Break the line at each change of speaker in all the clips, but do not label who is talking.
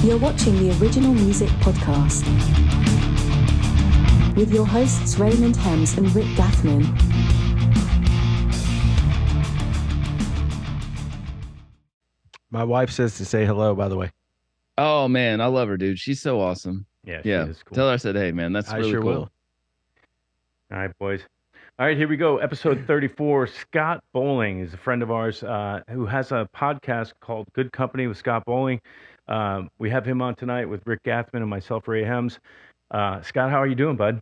You're watching the Original Music Podcast with your hosts Raymond Hems and Rick Gathman.
My wife says to say hello, by the way.
Oh, man, I love her, dude. She's so awesome.
Yeah, she is cool.
Tell her I said, hey, man, that's
I
really
sure
cool.
will.
All right, boys. All right, here we go. Episode 34. Scott Bowling is a friend of ours who has a podcast called Good Company with Scott Bowling. We have him on tonight with Rick Gathman and myself, Ray Hems. Scott, how are you doing, bud?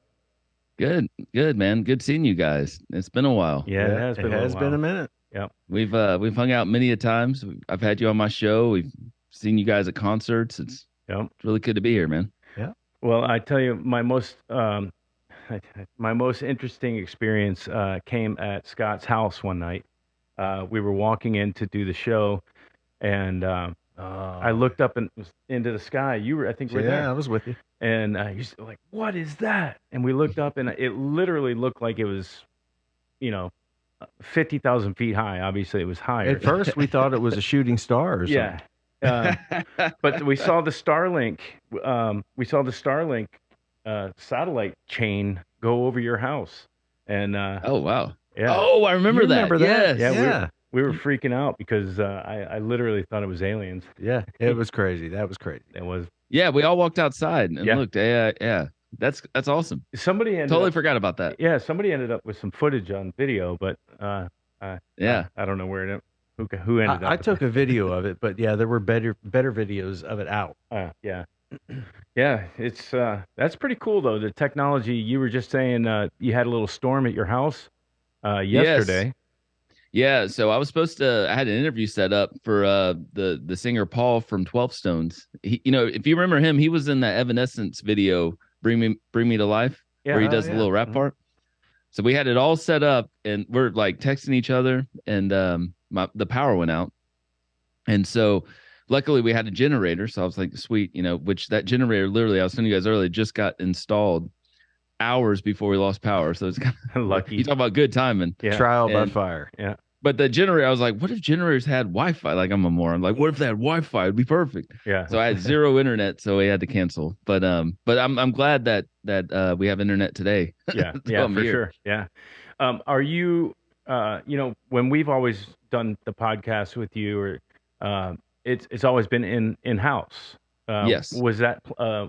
Good, man. Good seeing you guys. It's been a while.
Yeah, it has been
a minute.
Yeah,
We've hung out many a times. I've had you on my show. We've seen you guys at concerts. It's really good to be here, man.
Yeah.
Well, I tell you, my most interesting experience came at Scott's house one night. We were walking in to do the show, and I looked up into the sky. You were, I think, right there.
Yeah, I was with you.
And he's like, "What is that?" And we looked up, and it literally looked like it was, 50,000 feet high. Obviously, it was higher.
At first, we thought it was a shooting star or something.
Yeah. But we saw the Starlink. Satellite chain go over your house, and
Oh, wow.
yeah,
Oh, I remember
You
that.
remember that?
Yes.
yeah, we were freaking out because I literally thought it was aliens.
Yeah, it was crazy. That was crazy.
It was
Yeah, we all walked outside and
Yeah.
looked. Yeah. That's awesome.
somebody ended
Totally
up,
forgot about that.
yeah, somebody ended up with some footage on video, but
Yeah.
I don't know who ended up.
I took a video of it, but yeah, there were better videos of it out.
Yeah. Yeah, it's that's pretty cool though. The technology, you were just saying you had a little storm at your house yesterday.
Yeah, so I had an interview set up for the singer Paul from 12 Stones. He, if you remember him, he was in that Evanescence video, Bring Me to Life, where he does the little rap part. So we had it all set up, and we're like texting each other, and the power went out, and so luckily we had a generator. So I was like, sweet, which that generator literally, I was telling you guys earlier, just got installed hours before we lost power. So it's kind of
Lucky.
You talk about good timing.
Yeah.
Trial by
And-
fire.
Yeah.
But the generator, I was like, what if generators had Wi-Fi? Like, I'm a moron. Like, what if they had Wi-Fi? It'd be perfect.
Yeah.
So I had zero internet, so we had to cancel. But I'm glad that we have internet today.
Yeah,
So
yeah,
I'm
for
here.
sure. Yeah. Are you, when we've always done the podcast with you, or it's always been in house.
Yes.
Was that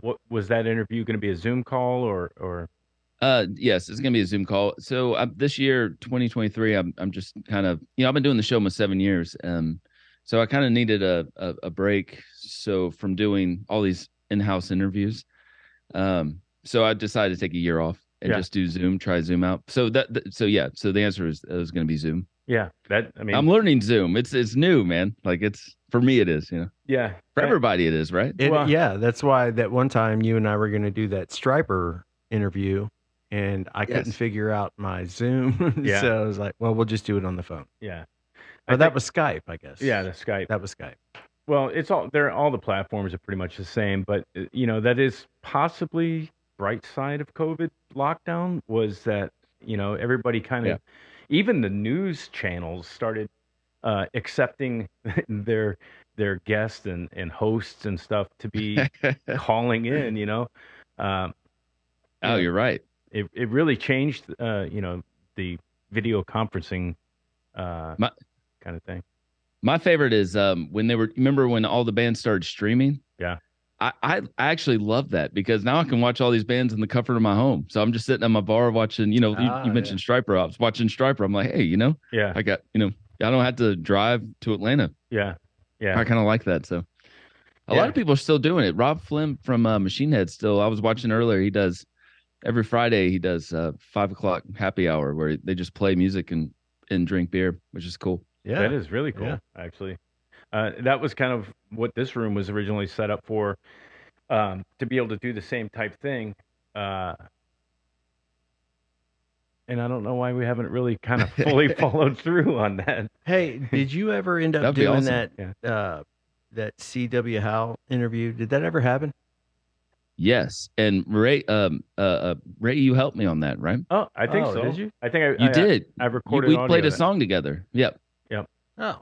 what was that interview going to be a Zoom call or?
Yes, it's gonna be a Zoom call. So this year, 2023, I'm just kind of, I've been doing the show almost 7 years. So I kind of needed a break. So from doing all these in-house interviews, so I decided to take a year off and just do Zoom, try Zoom out. So so the answer is it was gonna be Zoom.
Yeah,
I'm learning Zoom. It's new, man. Like for me, it is.
Yeah,
For everybody, it is, right?
Well-
Yeah, that's why that one time you and I were going to do that Striper interview, and I couldn't
Yes.
figure out my Zoom.
Yeah.
So I was like, well, we'll just do it on the phone.
Yeah.
But that was Skype, I guess.
Yeah, the Skype.
That was Skype.
Well, all the platforms are pretty much the same, but that is possibly bright side of COVID lockdown was that everybody kind of, even the news channels started accepting their guests and hosts and stuff to be calling in.
Oh, you're right.
It really changed the video conferencing kind of thing.
My favorite is when remember when all the bands started streaming?
Yeah.
I actually love that because now I can watch all these bands in the comfort of my home. So I'm just sitting at my bar watching, you mentioned Striper. I was watching Striper. I'm like, hey,
Yeah.
I got, I don't have to drive to Atlanta.
Yeah.
I kind of like that. So a lot of people are still doing it. Rob Flynn from Machine Head I was watching earlier. He does every Friday. He does 5:00 happy hour where they just play music and drink beer, which is cool.
Yeah.
That is really cool, actually. That was kind of what this room was originally set up for, to be able to do the same type thing. And I don't know why we haven't really kind of fully followed through on that.
Hey, did you ever end up
That'd be
doing
awesome.
that that C.W. Howe interview? Did that ever happen?
Yes, and Ray, Ray, you helped me on that, right?
Oh, I think so.
Did you?
I think
You did.
I recorded.
We
audio
played a
of that.
song together. Yep.
Oh.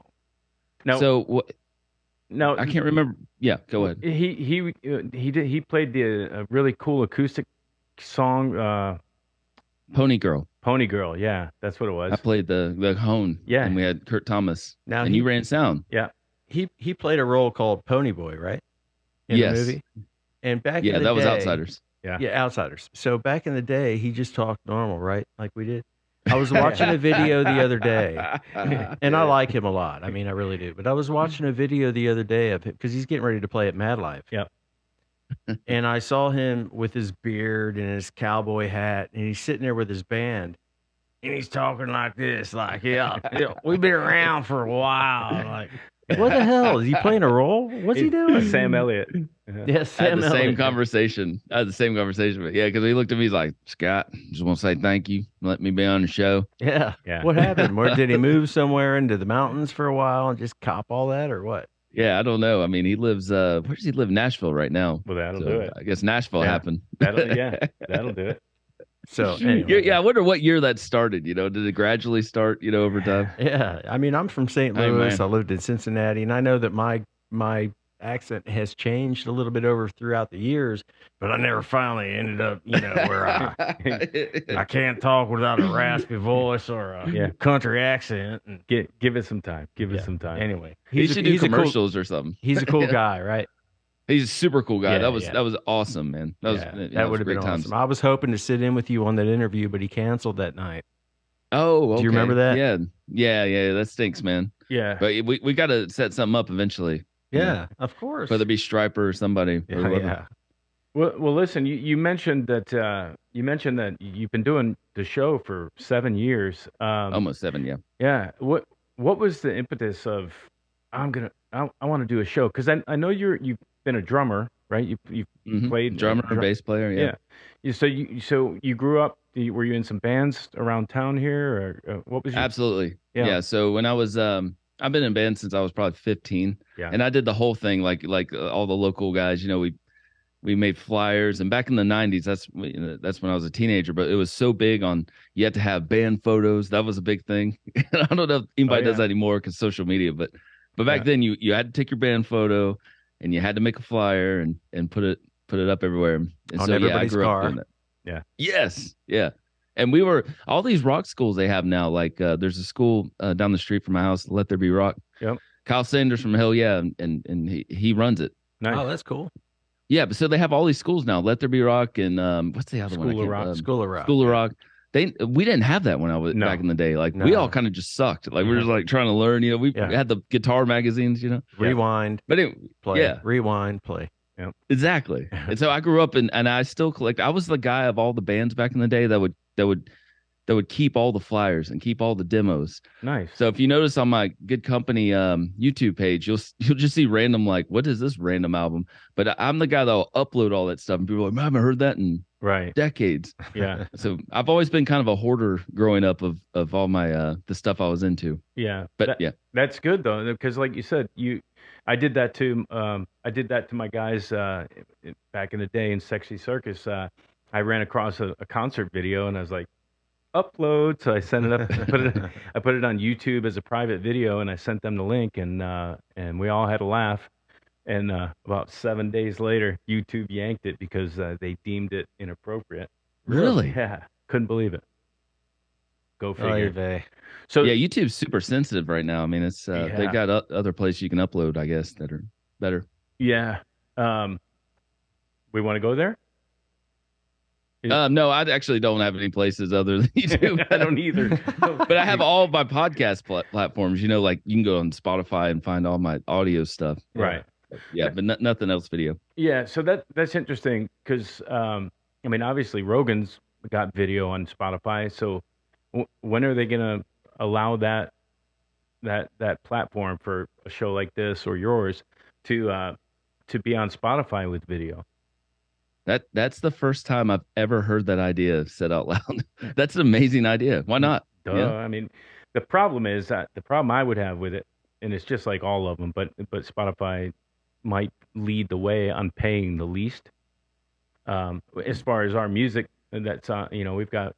No,
So
No,
I can't remember. Yeah, go ahead.
he played the really cool acoustic song,
Pony Girl.
Pony Girl. Yeah, that's what it was.
I played the hone.
Yeah.
And we had Kurt Thomas.
Now
and you ran sound.
Yeah.
He played a role called Pony Boy, right? In
Yes.
the movie. And back in
Yeah,
the
that was
day-
Outsiders.
Yeah.
Yeah, Outsiders. So back in the day, he just talked normal, right? Like we did. I was watching a video the other day, and I like him a lot. I mean, I really do. But I was watching a video the other day of him because he's getting ready to play at Mad Life.
Yep.
And I saw him with his beard and his cowboy hat, and he's sitting there with his band, and he's talking like this, like, yeah, we've been around for a while. Like, what the hell? Is he playing a role? What's he doing?
Sam Elliott.
Yes,
I had
Sam
the same
Elliott.
conversation. I had the same conversation, but yeah, because he looked at me, he's like, Scott, just want to say thank you. Let me be on the show.
Yeah.
Yeah.
What happened? Where did he move somewhere into the mountains for a while and just cop all that, or what?
Yeah, I don't know. I mean, he lives where does he live? Nashville right now.
Well, that'll
So,
do it.
I guess Nashville
Yeah.
happened.
That'll do it.
So anyway,
Yeah, I wonder what year that started. Did it gradually start, over time?
yeah. I mean, I'm from St.
Hey,
Louis.
man.
I lived in Cincinnati, and I know that my accent has changed a little bit over throughout the years, but I never finally ended up, where I can't talk without a raspy voice or a country accent. And
Give it some time. Give it
Yeah.
some time.
anyway,
He should do
a cool,
commercials or something.
he's a cool guy, right?
He's a super cool guy.
Yeah,
that was
yeah.
that was awesome, man. That was
Yeah,
that
that
was
would have been
great times.
awesome. I was hoping to sit in with you on that interview, but he canceled that night.
Oh, okay.
Do you remember that?
Yeah. That stinks, man.
Yeah.
But we got to set something up eventually.
Yeah, of course.
Whether it be Striper or somebody. Or
yeah,
whoever.
yeah.
Well, listen. You mentioned that you've been doing the show for 7 years.
Almost 7, yeah.
Yeah. What was the impetus of I want to do a show? Because I know you've been a drummer, right? You've
Mhm.
played
Drummer, bass player, yeah.
So you grew up. Were you in some bands around town here, or what was your?
Absolutely.
Yeah.
Yeah. So when I was I've been in bands since I was probably 15.
Yeah.
And I did the whole thing like all the local guys, we made flyers, and back in the 90s, that's when I was a teenager, but it was so big on you had to have band photos. That was a big thing. I don't know if anybody does that anymore because social media, but back then you had to take your band photo and you had to make a flyer and put it up everywhere. And
On
so I
everybody's
grew up
car.
doing that.
Yeah.
Yes. Yeah. And we were all these rock schools they have now. Like there's a school down the street from my house, Let There Be Rock.
Yep.
Kyle Sanders from Hell Yeah, and he runs it.
Nice.
Oh, that's cool.
Yeah, but so they have all these schools now. Let There Be Rock and what's the other one? I
School of
can't-
Rock.
School of Rock.
School of Rock. We didn't have that when I was
No.
back in the day. Like we
No.
all kind of just sucked. Like we were just like trying to learn. We
Yeah.
had the guitar magazines.
Rewind,
But anyway,
play.
Yeah.
Rewind, play.
exactly. And so I grew up and I still collect. I was the guy of all the bands back in the day that would keep all the flyers and keep all the demos.
Nice.
So if you notice on my Good Company YouTube page, you'll just see random like, what is this random album? But I'm the guy that'll upload all that stuff, and people are like, man, I haven't heard that in
Right.
decades.
Yeah.
So I've always been kind of a hoarder growing up of all my the stuff I was into.
Yeah.
But yeah,
That's good though, because like you said, I did that to my guys back in the day in Sexy Circus. I ran across a concert video and I was like, upload. So I sent it up, I put it on YouTube as a private video, and I sent them the link, and we all had a laugh. And about 7 days later, YouTube yanked it because they deemed it inappropriate.
Really?
Yeah, couldn't believe it. Go
Oy
figure.
vey.
So
yeah, YouTube's super sensitive right now. I mean, it's they
Yeah.
got other places you can upload, I guess, that are better.
yeah, we want to go there.
No, I actually don't have any places other than YouTube.
I don't either.
But I have all my podcast platforms. Like you can go on Spotify and find all my audio stuff.
Right.
Yeah, but nothing else video.
Yeah, so that's interesting because I mean, obviously Rogan's got video on Spotify. So when are they gonna allow that platform for a show like this or yours to be on Spotify with video?
That's the first time I've ever heard that idea said out loud. That's an amazing idea. Why not?
Duh.
Yeah.
I mean, the problem is that the problem I would have with it, and it's just like all of them, but Spotify might lead the way on paying the least. As far as our music, that's we've got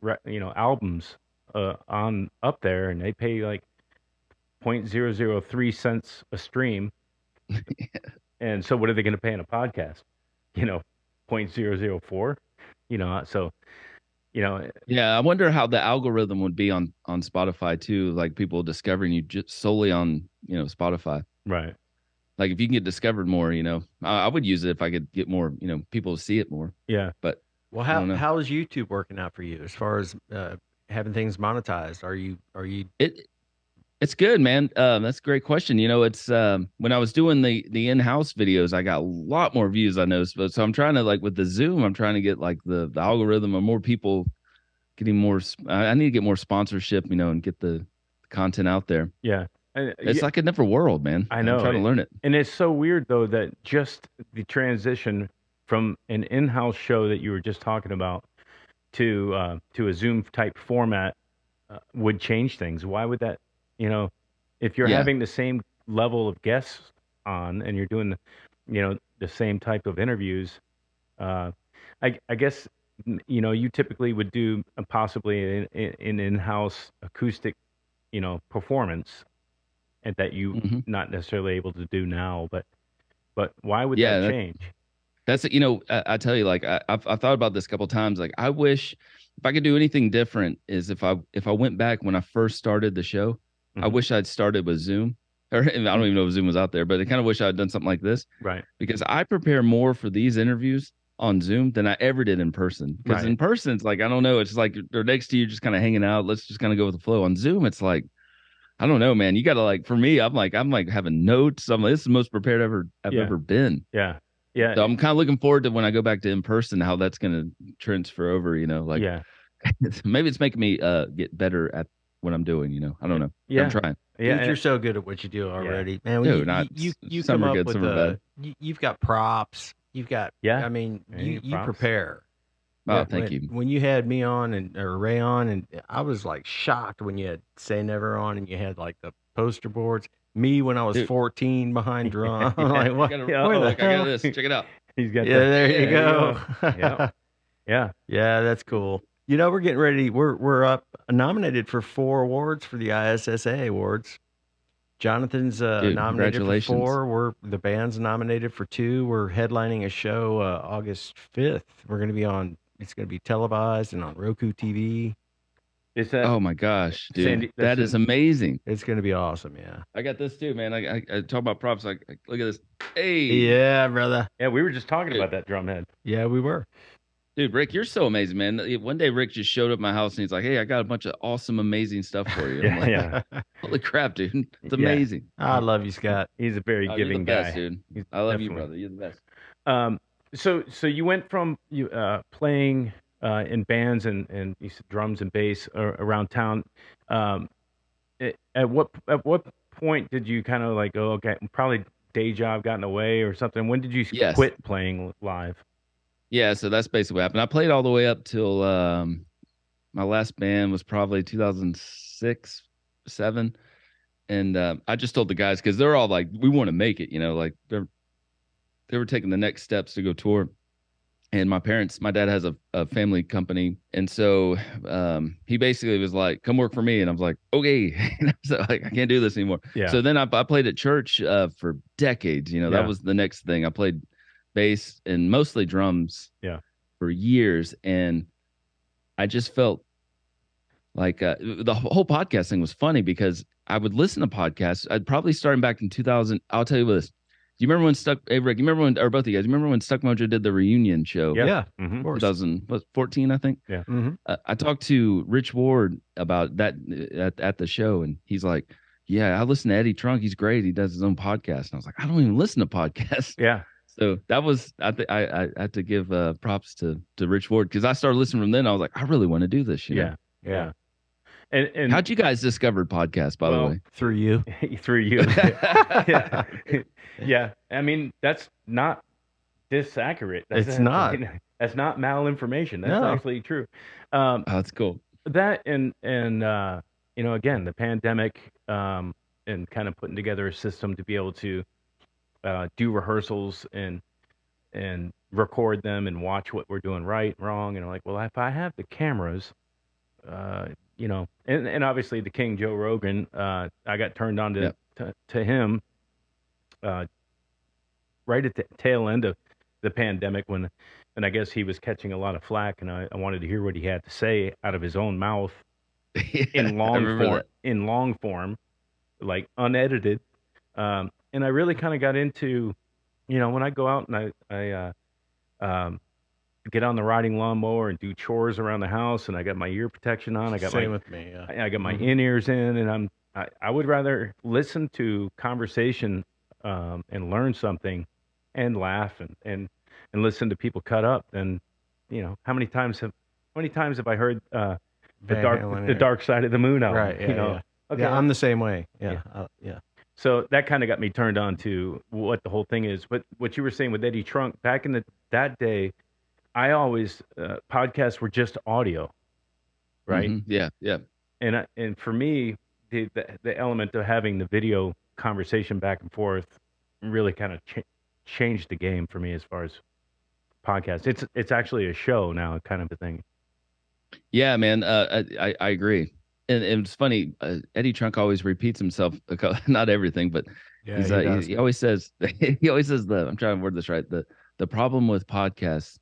albums on up there, and they pay like 0.003 cents a stream. And so what are they going to pay in a podcast? 0.004. So
Yeah, I wonder how the algorithm would be on Spotify too, like people discovering you just solely on, Spotify.
right.
Like if you can get discovered more, I would use it if I could get more, people to see it more.
Yeah.
But
Well,
I don't know.
how is YouTube working out for you as far as having things monetized? Are you
It's good, man. That's a great question. It's when I was doing the in-house videos, I got a lot more views, I noticed. But so I'm trying to, like, with the Zoom, I'm trying to get like the algorithm or more people getting more. I need to get more sponsorship, and get the content out there.
Yeah.
It's like a different world, man.
I know.
I'm trying to learn it.
And it's so weird though that just the transition from an in-house show that you were just talking about to a Zoom type format would change things. Why would that? If you're
Yeah.
having the same level of guests on and you're doing the same type of interviews, I guess you typically would do possibly an in-house acoustic performance, and that you
Mhm.
not necessarily able to do now. But why would
Yeah,
that
that-
change?
That's it. I tell you, like I've thought about this a couple times. Like I wish if I could do anything different is if I went back when I first started the show, I
Mhm.
wish I'd started with Zoom. Or I don't even know if Zoom was out there, but I kind of wish I'd done something like this
Right.
because I prepare more for these interviews on Zoom than I ever did in person. Because
Right.
in person, it's like I don't know, it's like they're next to you, just kind of hanging out. Let's just kind of go with the flow. On Zoom, it's like I don't know, man. You got to like for me, I'm like having notes. I'm like this is the most prepared I've
Yeah.
ever been.
Yeah. Yeah.
So I'm kind of looking forward to when I go back to in person, how that's going to transfer over. Like
yeah.
maybe it's making me get better at what I'm doing. I don't know.
Yeah.
I'm trying.
Yeah.
dude, you're so good at what you do already, man.
Dude,
you,
not-
you
some
come
are
up
good,
with
some are bad.
you've got props. You've got
Yeah.
I mean,
Yeah, you
you
props.
prepare.
Oh,
When-
thank
when-
you.
When you had me on or Ray on, and I was like shocked when you had Say Never on, and you had like the poster boards. Me when I was
Dude.
14 behind drum. I'm like, what?
I gotta-
where the
look, I got
hell?
this. Check it out.
He's got
Yeah, there you
Yeah,
go.
Yeah. Yeah.
Yeah, that's cool. We're getting ready. We're up nominated for 4 awards for the ISSA awards. Jonathan's
Dude,
nominated for
congratulations.
4. The band's nominated for 2. We're headlining a show August 5th. We're going to be on. It's going to be televised and on Roku TV.
Is that
Oh my gosh, dude,
Sandy,
that
that's
is amazing.
It's going to be awesome. Yeah.
I got this too, man. I talk about props. Like, look at this. Hey,
Yeah, brother.
Yeah, we were just talking
Dude.
about that drum head.
Yeah, we were.
dude, Rick, you're so amazing, man. One day, Rick just showed up at my house and he's like, "Hey, I got a bunch of awesome, amazing stuff for you." I'm
Yeah,
like, Holy crap, dude! It's
Yeah.
amazing.
I love you, Scott.
He's a very
Oh,
giving
you're the
guy.
best, dude.
He's
I love you,
definitely-
brother. You're the best.
So you went from playing in bands and you said drums and bass around town. At what point did you kind of like, oh, okay, probably day job got in the way or something? When did you
Yes.
quit playing live?
Yeah, so that's basically what happened. I played all the way up till my last band was probably 2006, 7, and I just told the guys because they're all like, we want to make it, like they were taking the next steps to go tour. And my dad has a family company, and so he basically was like, "Come work for me," and I was like, "Okay." So like, I can't do this anymore.
Yeah.
So then I played at church for decades.
Yeah.
That was the next thing. I played bass and mostly drums.
Yeah.
For years, and I just felt like the whole podcast thing was funny because I would listen to podcasts. I'd probably starting back in 2000. I'll tell you this. Do you remember when hey Rick? You remember when, or both of you guys? You remember when Stuck Mojo did the reunion show?
Yeah.
Of
Mhm.
course.
2014, I think.
Mm-hmm.
I talked to Rich Ward about that at the show, and he's like, "Yeah, I listen to Eddie Trunk. He's great. He does his own podcast." And I was like, "I don't even listen to podcasts."
Yeah.
So that was I had to give props to Rich Ward because I started listening from then. I was like, I really want to do this.
Yeah. Yeah. And
How'd you guys discover podcasts, by
Well,
the way?
Through you.
through you. Yeah. Yeah. I mean, that's not disaccurate.
It's not.
That's not malinformation. That's
No.
actually true.
Oh, that's cool.
That and again, the pandemic and kind of putting together a system to be able to do rehearsals and record them and watch what we're doing right, wrong, and I'm like, well, if I have the cameras, and obviously the King Joe Rogan, I got turned on to
Yep.
to him right at the tail end of the pandemic when I guess he was catching a lot of flack, and I wanted to hear what he had to say out of his own mouth in long form, like unedited. And I really kind of got into, when I go out and I get on the riding lawnmower and do chores around the house, and I got my ear protection on. I got
Same with me. Yeah.
I got my in-ears in, and I would rather listen to conversation and learn something and laugh and listen to people cut up than, how many times have I heard the dark side of the moon album?
Right. Yeah.
Okay.
Yeah, I'm the same way. Yeah. Yeah.
So that kind of got me turned on to what the whole thing is. But what you were saying with Eddie Trunk, back in that day, I always podcasts were just audio, right?
Mm-hmm. Yeah.
And for me, the element of having the video conversation back and forth really kind of changed the game for me as far as podcasts. It's actually a show now, kind of a thing.
Yeah, man. I agree. And it's funny. Eddie Trunk always repeats himself. Not everything, but he always says I'm trying to word this right. The problem with podcasts,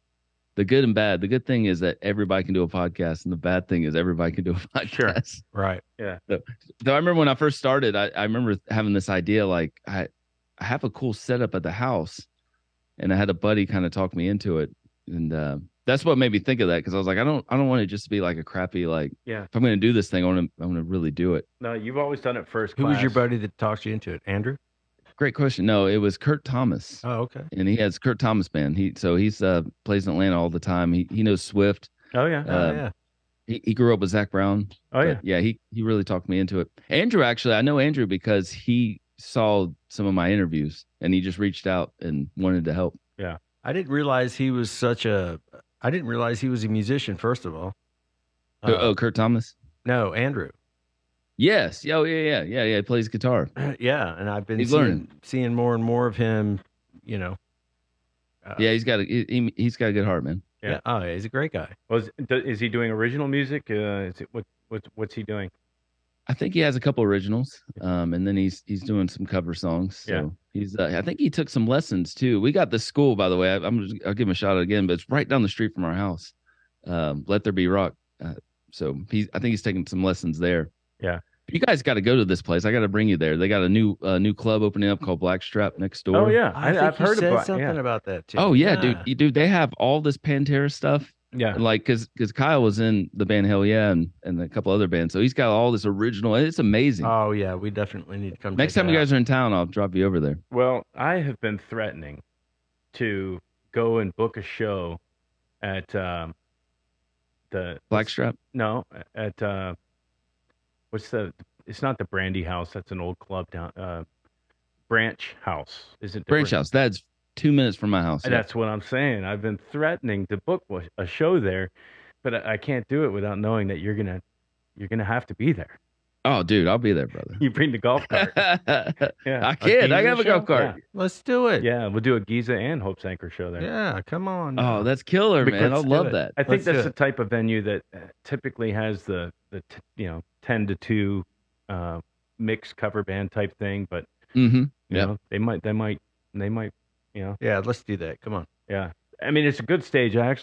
the good and bad. The good thing is that everybody can do a podcast, and the bad thing is everybody can do a podcast.
Sure.
Right.
Yeah.
So I remember when I first started, I remember having this idea, like I have a cool setup at the house, and I had a buddy kind of talk me into it, and that's what made me think of that, because I was like, I don't want it just to be like a crappy, like, if I'm going to do this thing, I want to really do it.
No, you've always done it first class.
Who was your buddy that talked you into it? Andrew?
Great question. No, it was Kurt Thomas.
Oh, okay.
And he has Kurt Thomas Band. He's plays in Atlanta all the time. He knows Swift.
Oh yeah.
Yeah.
He grew up with Zach Brown.
Oh yeah.
Yeah. He really talked me into it. Andrew, actually, I know Andrew because he saw some of my interviews and he just reached out and wanted to help.
Yeah.
I didn't realize he was a musician, first of all.
Kurt Thomas?
No, Andrew.
Yes. Oh, yeah. He plays guitar.
Yeah, and I've been seeing more and more of him,
yeah, he's got a good heart, man.
Yeah. Oh, yeah, he's a great guy.
Well, is he doing original music? What's he doing?
I think he has a couple originals, and then he's doing some cover songs. So he's I think he took some lessons too. We got this school, by the way. I'll give him a shout out again, but it's right down the street from our house. Let There Be Rock. So I think he's taking some lessons there.
Yeah.
You guys got to go to this place. I got to bring you there. They got a new club opening up called Blackstrap next door.
Oh yeah,
I've heard something about that too.
Oh yeah, dude. They have all this Pantera stuff.
Yeah,
like because Kyle was in the band Hell Yeah and a couple other bands, so he's got all this original. It's amazing.
Oh yeah, we definitely need to come.
Next time you guys are in town, I'll drop you over there.
Well, I have been threatening to go and book a show at the
Blackstrap.
No, at it's not the Brandy House. That's an old club down. Branch House. Is it
Branch House? That's 2 minutes from my house.
That's what I'm saying. I've been threatening to book a show there, but I can't do it without knowing that you're gonna have to be there.
Oh, dude, I'll be there, brother.
You bring the golf cart.
Yeah, I can. I have a golf cart.
Yeah. Let's do it.
Yeah, we'll do a Giza and Hope's Anchor show there.
Yeah, come on.
Oh, that's killer, man. I love that.
I think that's the type of venue that typically has the 10 to 2 mixed cover band type thing, but you know, they might
Yeah, let's do that. Come on.
Yeah, I mean, it's a good stage. I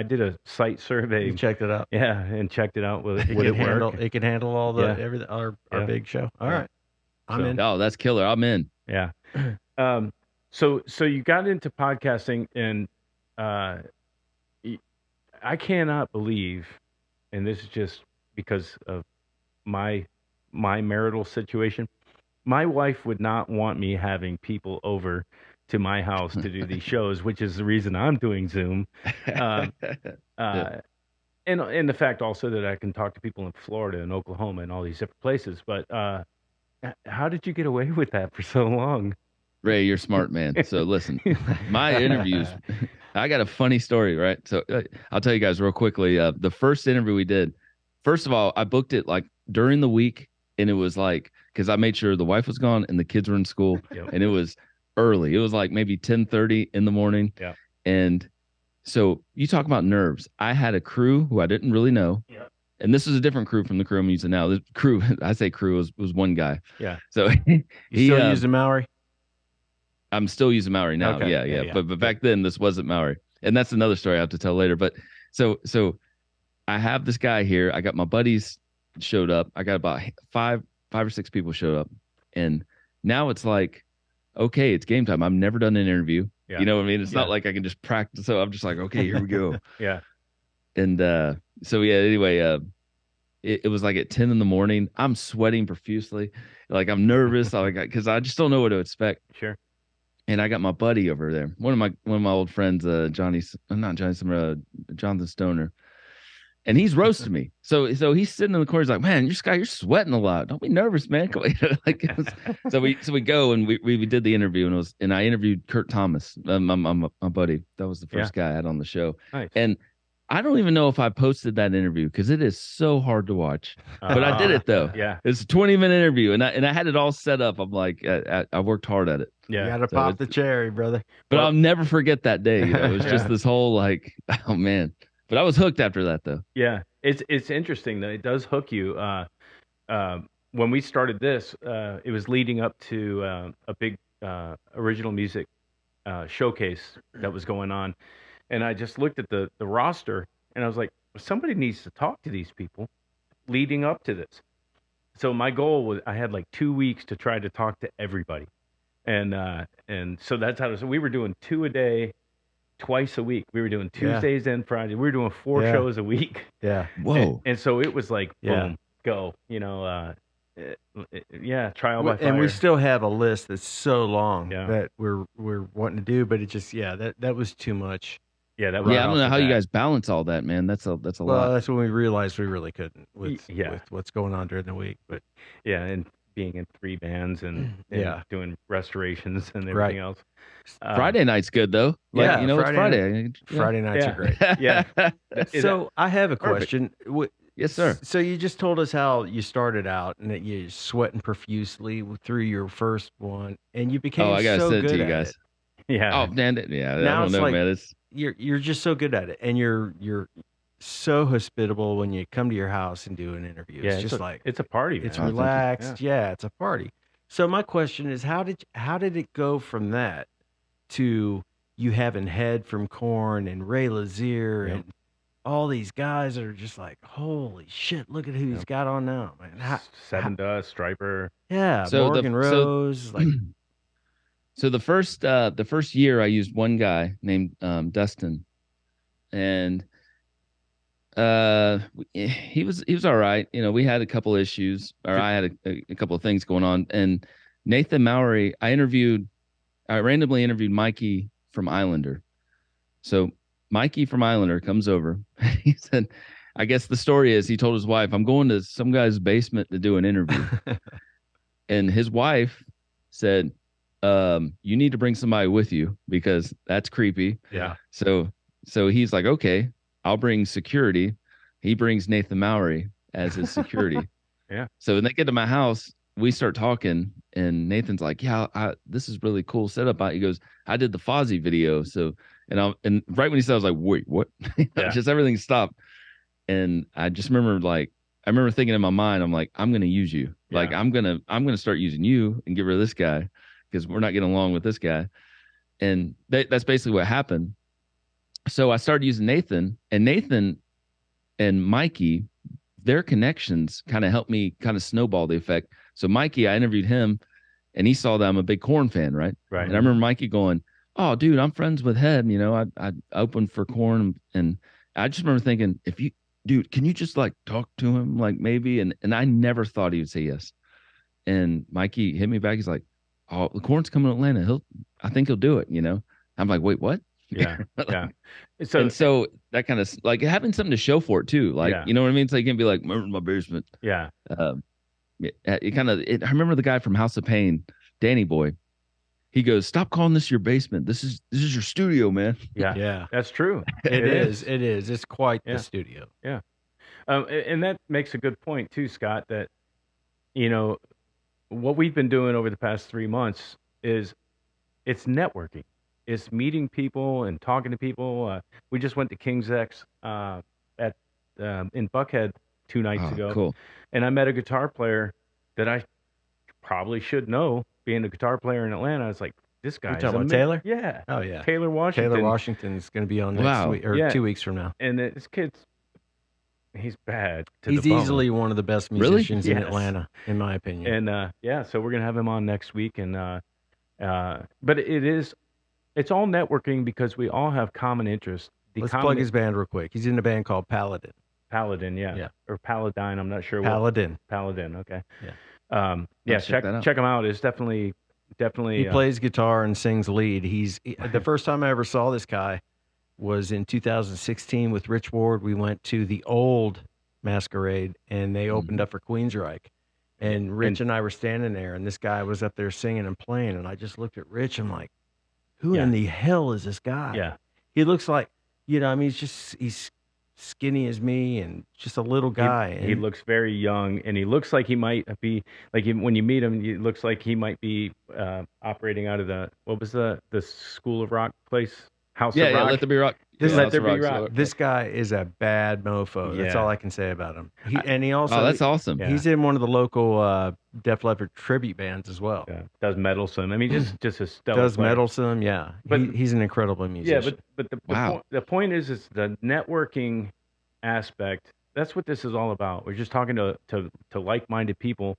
did a site survey.
You checked it out.
Yeah, and checked it out. Would it work?
It can handle all the everything. Our big show. All right, I'm in.
Oh, that's killer. I'm in.
Yeah. So you got into podcasting, and I cannot believe, and this is just because of my marital situation. My wife would not want me having people over to my house to do these shows, which is the reason I'm doing Zoom. And the fact also that I can talk to people in Florida and Oklahoma and all these different places. But how did you get away with that for so long?
Ray, you're smart, man. So listen, my interviews, I got a funny story, right? So I'll tell you guys real quickly. The first interview we did, first of all, I booked it like during the week, and it was like, because I made sure the wife was gone and the kids were in school, and it was early. It was like maybe 10:30 in the morning.
Yeah.
And so you talk about nerves. I had a crew who I didn't really know.
Yeah.
And this was a different crew from the crew I'm using now. The crew, I say crew, was one guy.
Yeah.
So
you still using Maori?
I'm still using Maori now.
Okay.
Yeah. But back then this wasn't Maori, and that's another story I have to tell later. But so I have this guy here. I got my buddies showed up. I got about five or six people showed up, and now it's like, okay, it's game time. I've never done an interview.
Yeah.
You know what I mean? It's
Yeah.
not like I can just practice. So I'm just like, okay, here we go.
Yeah.
And so yeah, anyway, it was like at 10 in the morning. I'm sweating profusely. Like I'm nervous. Because I just don't know what to expect.
Sure.
And I got my buddy over there. One of my old friends, Jonathan Stoner. And he's roasting me. So he's sitting in the corner. He's like, "Man, you're sweating a lot. Don't be nervous, man." Like, so we go and we did the interview, and I interviewed Kurt Thomas, my buddy. That was the first guy I had on the show.
Nice.
And I don't even know if I posted that interview because it is so hard to watch. But I did it though.
Yeah.
It's a 20-minute interview, and I had it all set up. I'm like, I worked hard at it.
You
Yeah.
got to
So
pop the cherry, brother.
But I'll never forget that day. It was just
Yeah.
this whole like, oh man. But I was hooked after that though.
Yeah. It's interesting that it does hook you. When we started this, it was leading up to a big original music showcase that was going on. And I just looked at the roster and I was like, somebody needs to talk to these people leading up to this. So my goal was I had like 2 weeks to try to talk to everybody. And so that's how we were doing 2 a day, twice a week. We were doing Tuesdays and Fridays. We were doing 4 shows a week.
Yeah.
Whoa.
And so it was like, boom,
Yeah.
go, trial by fire.
And we still have a list that's so long
Yeah.
that we're wanting to do, but it just that was too much.
yeah, that
Yeah, I
right
don't
off
know
the
how you
bat.
guys balance all that, man. That's a
Well,
lot.
that's when we realized we really couldn't with
Yeah.
what's going on during the week. But
Yeah, and being in 3 bands and
Yeah.
doing restorations and everything
Right.
else.
Friday night's good though. Like,
yeah,
you know,
Friday
it's Friday.
Friday nights
Yeah.
are great.
Yeah. Is
So I have a
Perfect.
question.
Yes, sir.
So you just told us how you started out and that you're sweating profusely through your first one, and you became
Oh, I gotta
so
send it
good
to you
at
guys.
it.
Yeah.
Oh man, yeah.
Now
I don't
it's
know,
like-
man. It's
You're just so good at it, and you're so hospitable when you come to your house and do an interview.
yeah,
It's just like
it's a party, man.
it's
Oh, thank you.
relaxed. Yeah, it's a party. So my question is, how did it go from that to you having Head from Korn and Ray Lazier
Yep.
and all these guys that are just like, holy shit, look at who he's
Yep.
got on now, man.
Seven Dust, Striper.
Yeah,
So the-
Morgan
so-
Rose, like
so the first year I used one guy named Dustin, and he was all right. You know, we had a couple issues, or I had a couple of things going on. And Nathan Mowry, I randomly interviewed Mikey from Islander. So Mikey from Islander comes over. He said, I guess the story is he told his wife, I'm going to some guy's basement to do an interview. And his wife said, you need to bring somebody with you because that's creepy.
Yeah.
So he's like, okay, I'll bring security. He brings Nathan Mowry as his security.
Yeah.
So when they get to my house, we start talking, and Nathan's like, yeah, this is really cool setup. He goes, I did the Fozzy video. So, and right when he said, I was like, wait, what?
Yeah.
Just everything stopped. And I just remember I remember thinking in my mind, I'm like, I'm going to use you. Like,
Yeah.
I'm going to start using you and get rid of this guy because we're not getting along with this guy. And that's basically what happened. So I started using Nathan and Mikey, their connections kind of helped me kind of snowball the effect. So Mikey, I interviewed him and he saw that I'm a big Korn fan. Right.
Right.
And I remember Mikey going, oh dude, I'm friends with Head. You know, I opened for Korn, and I just remember thinking, dude, can you just like talk to him? Like maybe. And I never thought he would say yes. And Mikey hit me back. He's like, oh, the Korn's coming to Atlanta. I think he'll do it. You know, I'm like, wait, what?
Yeah. Yeah.
So that kind of like having something to show for it too. Like,
Yeah.
you know what I mean? So you can be like, remember my basement.
Yeah.
I remember the guy from House of Pain, Danny Boy. He goes, stop calling this your basement. This is your studio, man.
Yeah.
yeah,
That's true.
it is. It is. It's quite
Yeah.
the studio.
And that makes a good point too, Scott, that, what we've been doing over the past 3 months is it's networking. It's meeting people and talking to people. We just went to King's X in Buckhead 2 nights ago.
Cool.
And I met a guitar player that I probably should know, being a guitar player in Atlanta. I was like, this guy.
You're talking about Taylor?
Yeah.
Oh yeah.
Taylor Washington.
Taylor Washington is going to be on next
Wow.
week or
Yeah.
2 weeks from now.
And this kid's he's bad.
He's
the bone.
easily one of the best
Really?
musicians in
Yes.
Atlanta, in my opinion.
And yeah, so we're gonna have him on next week, and but it's all networking because we all have common interests.
Let's plug his band real quick. He's in a band called Paladin.
Paladin, yeah.
Yeah.
Or Paladine, I'm not sure.
Paladin.
Paladin, okay.
Yeah.
Yeah,
check that out.
check him out. It's definitely.
He plays guitar and sings lead. The first time I ever saw this guy was in 2016 with Rich Ward. We went to the old Masquerade, and they opened up for Queensryche. And Rich and I were standing there, and this guy was up there singing and playing, and I just looked at Rich. I'm like, who in the hell is this guy?
Yeah.
He looks like, I mean, he's skinny as me and just a little guy.
He looks very young, and he looks like he might be like when you meet him. It looks like he might be operating out of what was the School of Rock place, House of Rock.
Yeah, Let There Be Rock.
Let There Be
House of
Rock.
This guy is a bad mofo. That's
Yeah.
all I can say about him. He also,
Oh, that's awesome.
Yeah.
he's in one of the local Def Leppard tribute bands as well.
Yeah, does Meddlesome. I mean, just a stellar
Does
player.
Meddlesome, yeah.
But-
He's an incredible musician.
Yeah, but the
Wow.
the point is the networking aspect. That's what this is all about. We're just talking to like-minded people,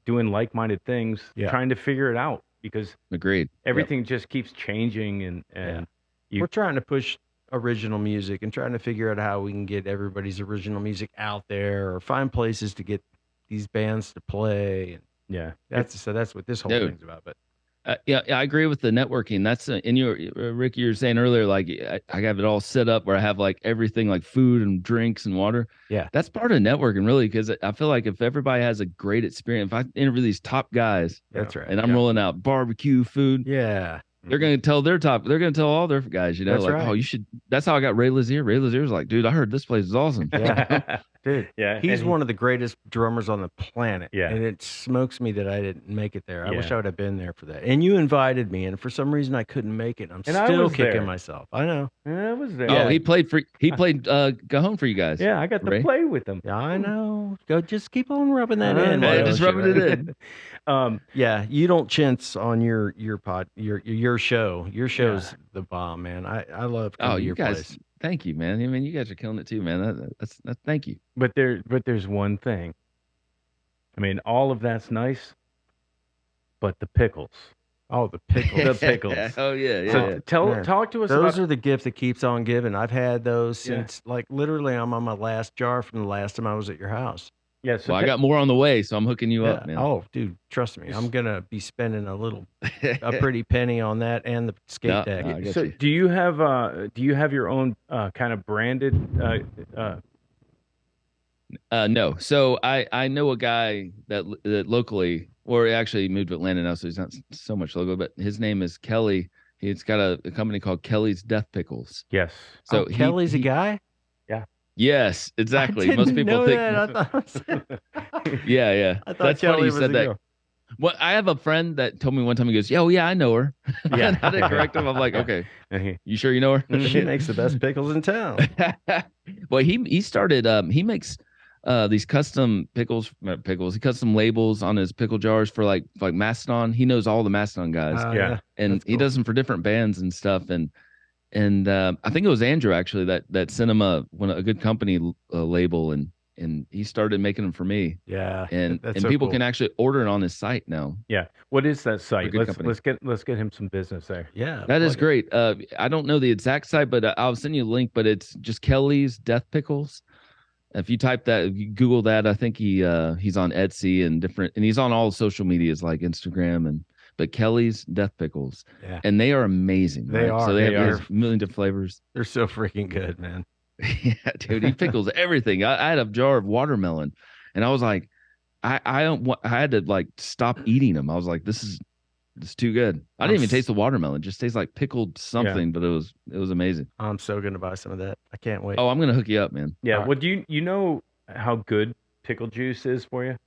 doing like-minded things,
Yeah.
trying to figure it out because
Agreed.
everything just keeps changing and
We're trying to push original music and trying to figure out how we can get everybody's original music out there or find places to get these bands to play. And
yeah.
that's what this whole
Dude.
thing's about. But
Yeah, I agree with the networking. That's in your Ricky. You were saying earlier, like I have it all set up where I have like everything, like food and drinks and water.
Yeah.
That's part of networking, really, because I feel like if everybody has a great experience, if I interview these top guys
that's right.
and I'm rolling out barbecue food,
Yeah.
they're going to tell they're going to tell all their guys,
That's
like,
right.
oh, you should. That's how I got Ray Lazier. Ray Lazier was like, dude, I heard this place is awesome.
Yeah. Dude,
Yeah,
he's
and
one of the greatest drummers on the planet.
Yeah.
And it smokes me that I didn't make it there. I wish
Yeah.
I would have been there for that. And you invited me, and for some reason I couldn't make it. I'm
And I
still
was
kicking
there.
myself. I know.
Yeah, I was there.
Oh, he played Cajon for you guys.
Yeah, I got to
Ray?
play with them.
Yeah, I know. Go, just keep on rubbing that in.
Yeah,
why don't
just
you,
rubbing it
right?
in.
Yeah, you don't chintz on your show. Your show's the bomb, man. I love coming
Oh,
to
you
your
guys,
place.
thank you, man. I mean, you guys are killing it too, man. That's thank you.
But there's one thing. I mean, all of that's nice, but the pickles.
Oh, the pickles.
The pickles.
Oh yeah,
So
yeah.
talk to us
Those
about
are the gift that keeps on giving. I've had those
Yeah.
since, like, literally, I'm on my last jar from the last time I was at your house.
yeah. So
Well, I got more on the way, so I'm hooking you up,
Yeah.
man.
Oh, dude, trust me. I'm gonna be spending a pretty penny on that and the skate
No,
deck.
no, I get
So
you.
do you have your own kind of branded
No. So I know a guy that locally, or actually moved to Atlanta now, so he's not so much local, but his name is Kelly. He's got a company called Kelly's Death Pickles.
yes.
So
So Kelly's a guy.
Yes, exactly.
I
Most
didn't
people
know
think.
that. I thought,
Yeah.
I thought
That's
Kelly
funny you
was
said
a
that.
girl.
Well, I have a friend that told me one time. He goes, "Oh yeah, I know her."
Yeah.
And I didn't correct him. I'm like, "Okay, you sure you know her?"
She makes the best pickles in town.
Well, he started. He makes these custom pickles. He custom labels on his pickle jars for like Mastodon. He knows all the Mastodon guys,
Yeah.
and
that's
he
cool.
does them for different bands and stuff. And I think it was Andrew actually that sent him a good company label, and he started making them for me.
Yeah.
And
that's
and
so
people
cool.
can actually order it on his site now.
Yeah. What is that site?
good
Let's
company.
let's get him some business there.
Yeah.
That is
plug
great. I don't know the exact site, but I'll send you a link. But it's just Kelly's Death Pickles. If you type that, if you Google that, I think he's on Etsy and he's on all social medias like Instagram but Kelly's Death Pickles,
Yeah.
and they are amazing.
They
right?
are.
So they
They
have
are.
these million different flavors.
They're so freaking good, man.
Yeah, dude, he pickles everything. I had a jar of watermelon, and I was like, I had to like stop eating them. I was like, this is too good. I didn't even taste the watermelon. It just tastes like pickled something, but it was amazing.
I'm so gonna buy some of that. I can't wait.
Oh, I'm gonna hook you up, man.
Yeah.
All right.
Well, do you know how good pickle juice is for you?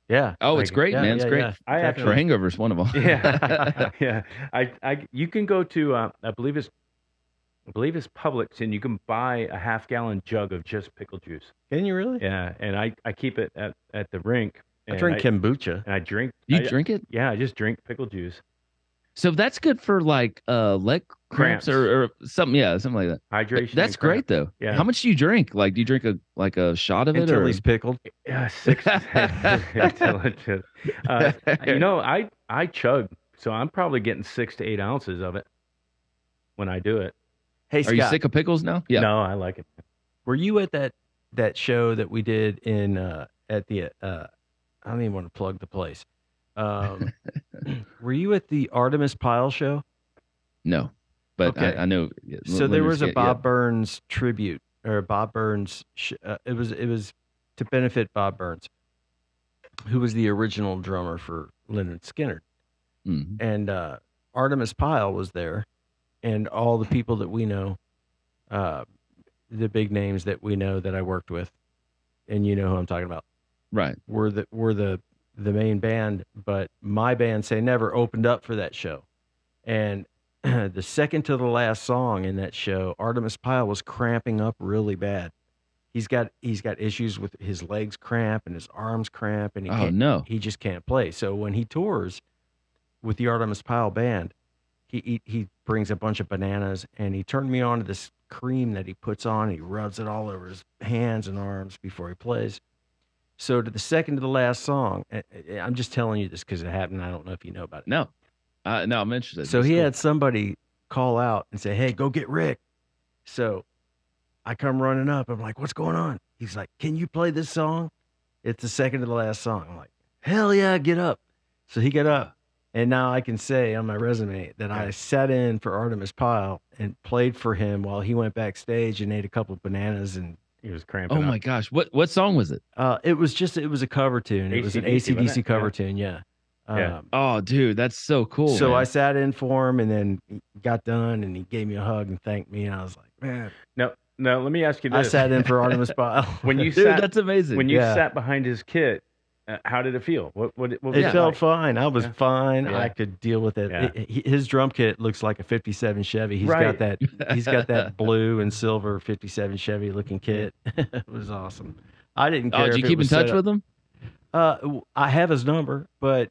Yeah.
Oh, it's
Like,
great,
yeah,
man. It's
yeah,
great.
yeah,
I
For
actually-
hangovers, one of them.
Yeah. Yeah. You can go to I believe it's Publix, and you can buy a half-gallon jug of just pickle juice.
Can you really?
Yeah, and I keep it at the rink.
I
and
drink kombucha.
and I drink.
You
I-
drink it?
Yeah, I just drink pickle juice.
So that's good for like leg cramps
Cramps.
or something. Yeah, something like that.
Hydration.
That's
and
great
cramp.
though.
Yeah.
How much do you drink? Like, do you drink a shot of it
Until
or?
he's pickled.
Yeah, 6 until it should. I chug, so I'm probably getting 6 to 8 ounces of it when I do it.
Hey,
Are
Scott,
you sick of pickles now? Yeah.
No, I like it.
were you at that show that we did in at the I don't even want to plug the place. Were you at the Artemis Pyle show?
No. But
Okay.
I know.
So there was a
Leonard
Bob
Skin-
Burns tribute, or Bob Burns. It was to benefit Bob Burns, who was the original drummer for Lynyrd Skynyrd,
yeah. Mhm.
and Artemis Pyle was there, and all the people that we know, the big names that we know that I worked with, and you know who I'm talking about,
Right.
were the main band, but my band Say Never opened up for that show, and the second to the last song in that show, Artemis Pyle was cramping up really bad. He's got issues with his legs cramp and his arms cramp, and
Oh no.
he just can't play. So when he tours with the Artemis Pyle band, he brings a bunch of bananas, and he turned me on to this cream that he puts on. And he rubs it all over his hands and arms before he plays. So to the second to the last song, I'm just telling you this because it happened. I don't know if you know about it.
No. No, I'm interested.
So
That's
he
cool.
had somebody call out and say, "Hey, go get Rick." So I come running up. I'm like, "What's going on?" He's like, "Can you play this song? It's the second to the last song." I'm like, "Hell yeah, get up." So he got up, and now I can say on my resume that I sat in for Artemis Pyle and played for him while he went backstage and ate a couple of bananas. And
He was cramping
Oh
up.
my gosh. What song was it?
it was a cover tune. It was an
AC/DC, wasn't
AC/DC
it?
cover
Yeah.
tune. Yeah.
Yeah.
Oh, dude, that's so cool.
So
man.
I sat in for him, and then he got done, and he gave me a hug and thanked me, and I was like, "Man."
No, let me ask you
I
this.
sat in for Artemis Pyle.
When you
Dude,
sat
that's amazing.
when you
Yeah.
sat behind his kit, how did it feel? What was
It
it
felt
like?
fine. I was
Yeah.
fine.
Yeah.
I could deal with it.
Yeah.
His drum kit looks like a '57 Chevy. He's
Right.
got that blue and silver '57 Chevy looking kit. It was awesome. I didn't care.
Oh, did
if
you
it
keep in
was
touch
set up-
with him?
I have his number, but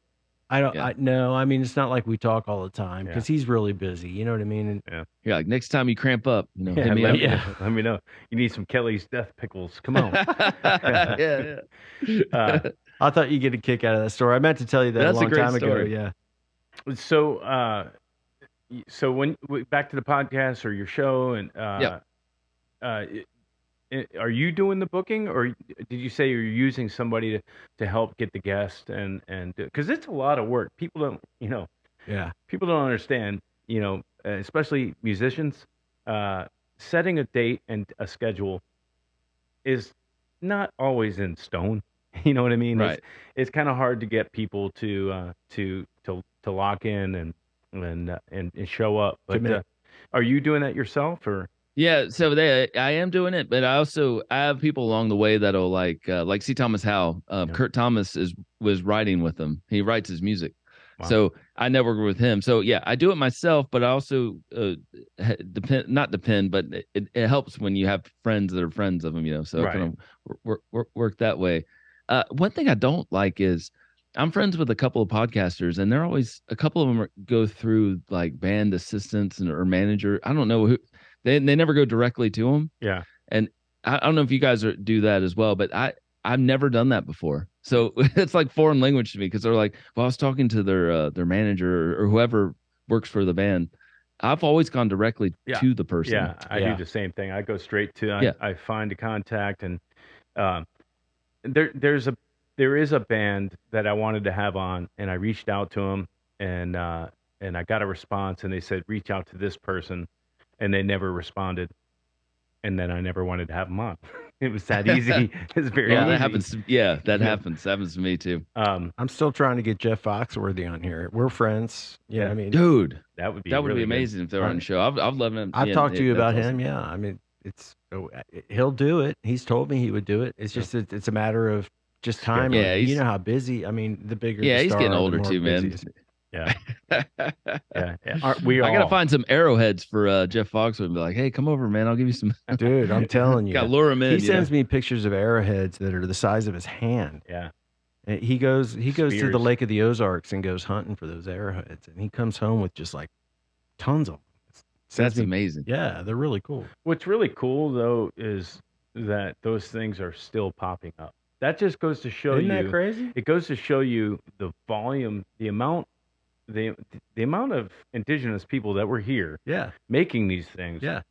I don't.
Yeah.
No, I mean, it's not like we talk all the time because he's really busy. You know what I mean? And
You're like, next time you cramp up, hit me
let,
up.
me, let me know. You need some Kelly's Death Pickles. Come on.
yeah.
I thought you'd get a kick out of that story. I meant to tell you that
That's
a
a
long
great
time ago.
story.
Yeah.
So when back to the podcast or your show, and are you doing the booking, or did you say you're using somebody to help get the guest and because it's a lot of work. People don't
Yeah.
people don't understand, especially musicians, setting a date and a schedule is not always in stone. You know what I mean?
Right.
It's kind of hard to get people to lock in and show up. But
Commit.
are you doing that yourself, or?
Yeah, so I am doing it, but I have people along the way that'll like C. Thomas Howell. Kurt Thomas was writing with him. He writes his music.
Wow.
So I network with him. So yeah, I do it myself, but I also not depend, but it helps when you have friends that are friends of him, so
Right.
it kind of work that way. One thing I don't like is I'm friends with a couple of podcasters, and they're always a couple of them go through like band assistants or manager. I don't know who they never go directly to them.
Yeah.
And I don't know if you guys do that as well, but I've never done that before. So it's like foreign language to me because they're like, well, I was talking to their manager or whoever works for the band. I've always gone directly to the person.
Yeah, I do the same thing. I go straight to I find a contact, and there is a band that I wanted to have on, and I reached out to them, and I got a response, and they said reach out to this person, and they never responded, and then I never wanted to have them on. It was that easy. It's very
Yeah,
easy.
that happens. That happens. That happens to me too.
I'm still trying to get Jeff Foxworthy on here. We're friends. Yeah. I mean,
Dude,
that would be
really
good.
amazing if they were on the show. I've loved him.
I've
Yeah,
talked to you about
that's
him. Yeah. I mean, he'll do it. He's told me he would do it. It's just it's a matter of just time.
Yeah,
you know how busy. I mean, the bigger.
Yeah,
the
he's
star,
getting
the
older
more
too, man.
busy he is.
Yeah,
yeah.
We
I
all
gotta find some arrowheads for Jeff Foxworthy and be like, hey, come over, man. I'll give you some.
Dude, I'm telling you.
Gotta lure him in.
He sends me pictures of arrowheads that are the size of his hand.
Yeah.
And he goes to the
Spears.
Lake of the Ozarks and goes hunting for those arrowheads, and he comes home with just like tons of them.
That's amazing.
Yeah, they're really cool.
What's really cool though is that those things are still popping up. That just goes to show
Isn't
you.
that crazy?
It goes to show you the volume, the amount of indigenous people that were here
Yeah,
making these things.
yeah.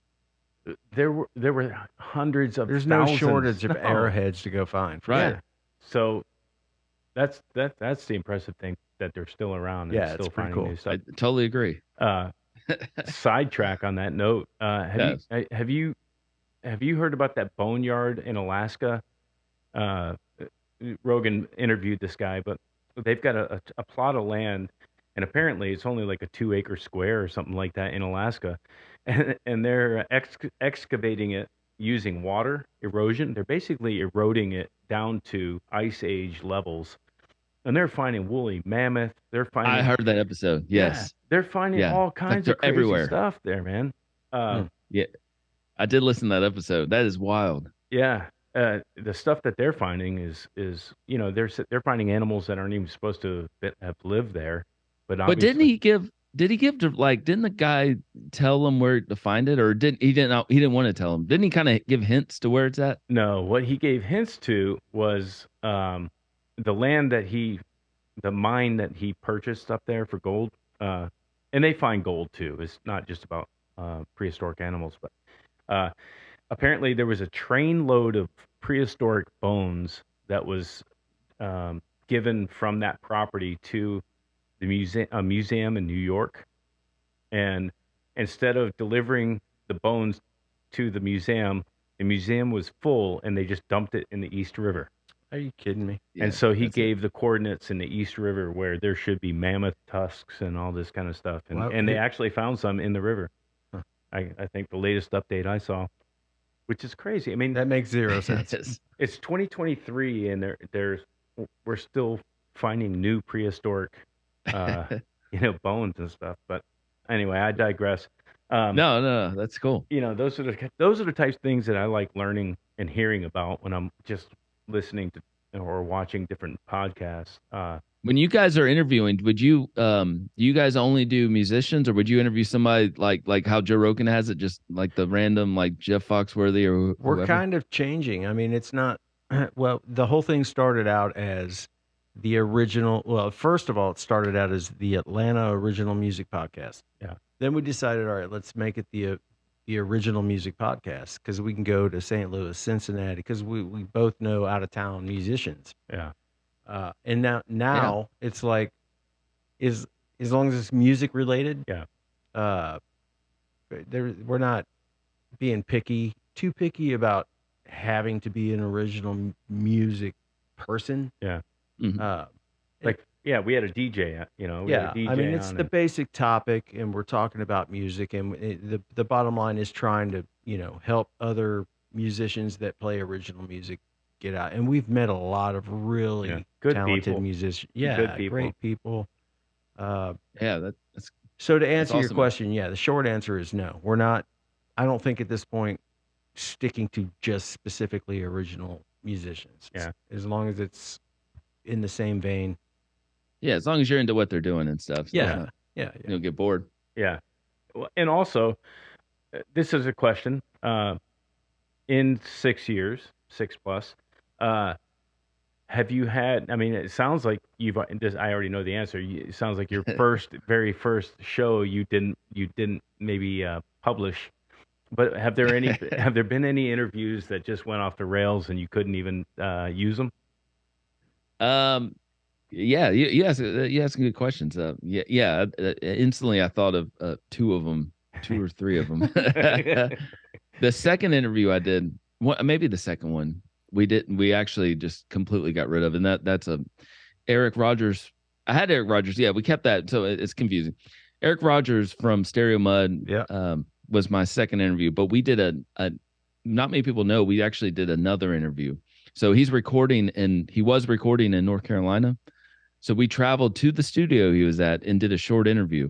There were hundreds of
There's no
thousands.
shortage of
No.
arrowheads to go find. For
Right.
sure.
So that's the impressive thing, that they're still around and
Yeah, it's
still
pretty
finding
cool.
new stuff.
I totally agree.
Sidetrack on that note.
Yes.
Have you heard about that boneyard in Alaska? Rogan interviewed this guy, but they've got a plot of land, and apparently it's only like a 2-acre square or something like that in Alaska, and they're excavating it using water erosion. They're basically eroding it down to ice age levels, and they're finding woolly mammoth. They're finding.
I heard that episode. Yes.
Yeah, they're finding
Yeah.
all
Like
kinds
they're
of crazy
everywhere.
stuff there, man.
Yeah. I did listen to that episode. That is wild.
Yeah, the stuff that they're finding is they're finding animals that aren't even supposed to have lived there, but
But didn't he give to like didn't the guy tell him where to find it, or didn't want to tell him? Didn't he kind of give hints to where it's at?
No, what he gave hints to was the land the mine that he purchased up there for gold, and they find gold too. It's not just about prehistoric animals, but apparently there was a train load of prehistoric bones that was given from that property to the museum in New York, and instead of delivering the bones to the museum was full, and they just dumped it in the East River.
Are you kidding me?
Yeah,
And so he
that's it.
gave the coordinates in the East River where there should be mammoth tusks and all this kind of stuff, and
Wow.
and they actually found some in the river.
Huh.
I think the latest update I saw, which is crazy. I mean,
That makes zero sense.
it's 2023, and we're still finding new prehistoric, bones and stuff. But anyway, I digress.
No, that's cool.
Those are the types of things that I like learning and hearing about when I'm just listening to or watching different podcasts.
When you guys are interviewing, would you do you guys only do musicians, or would you interview somebody like how Joe Rogan has it, just like the random like Jeff Foxworthy or
We're
whoever?
kind of changing. I mean, it's not. Well, the whole thing started out as the original. Well, first of all, it started out as the Atlanta Original Music Podcast.
Yeah.
Then we decided, all right, let's make it the Original Music Podcast, because we can go to St. Louis, Cincinnati, because we both know out of town musicians.
Yeah.
And now it's like, as long as it's music related.
Yeah.
We're not being too picky about having to be an original music person.
Yeah.
Mhm.
We had a DJ. We had
Yeah,
a DJ
I mean, it's
on
the
and-
basic topic, and we're talking about music, and the bottom line is trying to help other musicians that play original music get out. And we've met a lot of really
Yeah, good
talented
people.
musicians.
Good
Yeah,
people.
great people.
Yeah, that's
So to answer your
awesome.
question, yeah, the short answer is no. We're not. I don't think at this point sticking to just specifically original musicians.
Yeah.
As long as it's in the same vein.
yeah. As long as you're into what they're doing and stuff. So
Yeah. Yeah.
you don't get bored.
Yeah. Well, and also, this is a question. In 6 years, 6+, have you had? I mean, it sounds like you've. I already know the answer. It sounds like your very first show you didn't maybe publish. But have there been any interviews that just went off the rails and you couldn't even use them?
Yeah, you ask some good questions. Instantly I thought of two of them, 2 or 3 of them. The second interview I did, maybe the second one, we actually just completely got rid of, and that's Eric Rogers. I had Eric Rogers. Yeah, we kept that, so it's confusing. Eric Rogers from Stereo Mud.
Yeah.
Was my second interview, but we did a not many people know, we actually did another interview. So he was recording in North Carolina. So we traveled to the studio he was at and did a short interview.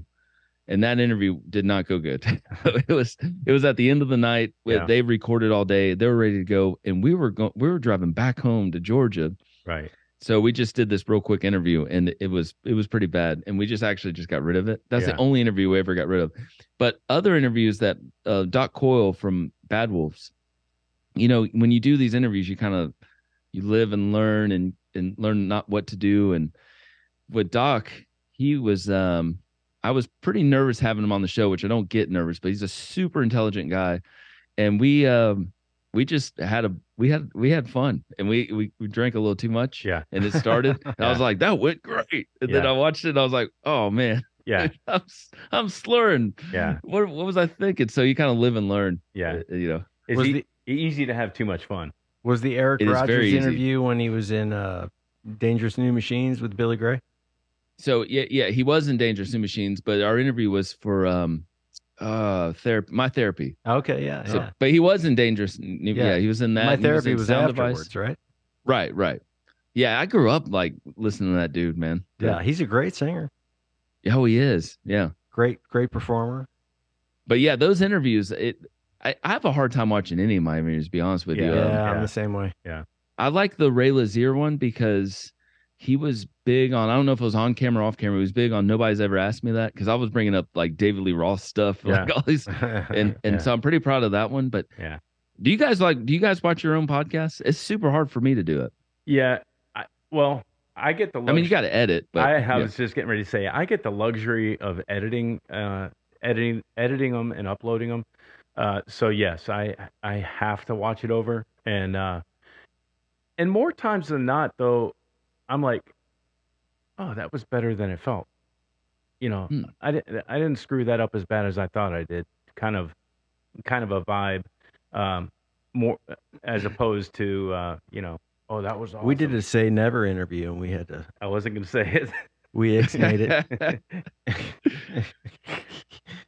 And that interview did not go good. It was at the end of the night.
Yeah.
They recorded all day. They were ready to go, and we were driving back home to Georgia.
Right.
So we just did this real quick interview, and it was pretty bad, and we just got rid of it. That's the only interview we ever got rid of. But other interviews that Doc Coyle from Bad Wolves, you know, when you do these interviews, you live and learn and learn not what to do. And with Doc, he was I was pretty nervous having him on the show, which I don't get nervous, but he's a super intelligent guy, and we just we had fun, and we drank a little too much.
Yeah.
And it started. And I was like, that went great. And then I watched it and I was like, oh man.
Yeah.
I'm slurring.
Yeah.
What was I thinking? So you kind of live and learn.
Yeah.
You know.
It's easy to have too much fun.
Was the Eric
It is very
Rogers
easy.
interview when he was in Dangerous New Machines with Billy Gray?
So yeah, he was in Dangerous New Machines, but our interview was for my therapy.
Okay, yeah.
So, but he was in Dangerous. Yeah, he was in that.
My
and he
therapy
in
was
Sound
afterwards,
Device.
right?
Right. Yeah, I grew up like listening to that dude, man.
Yeah, he's a great singer.
Oh, he is. Yeah.
Great performer.
But yeah, those interviews, I have a hard time watching any of my interviews, to be honest with you.
Yeah, I'm the same way.
Yeah.
I like the Ray Lazier one because he was big on, I don't know if it was on camera or off camera, he was big on Nobody's Ever Asked Me That, because I was bringing up like David Lee Roth stuff, like all these, and so I'm pretty proud of that one. But
yeah,
do you guys watch your own podcasts? It's super hard for me to do it.
Yeah. I get the luxury.
I mean, you got to edit, but
I was just getting ready to say, I get the luxury of editing them and uploading them. So yes, I have to watch it over, and more times than not, though, I'm like, oh, that was better than it felt. You know, I didn't screw that up as bad as I thought I did. Kind of a vibe, more as opposed to oh, that was awesome.
We did a Say Never interview, and we had to.
I wasn't going to say it.
We ixnayed it.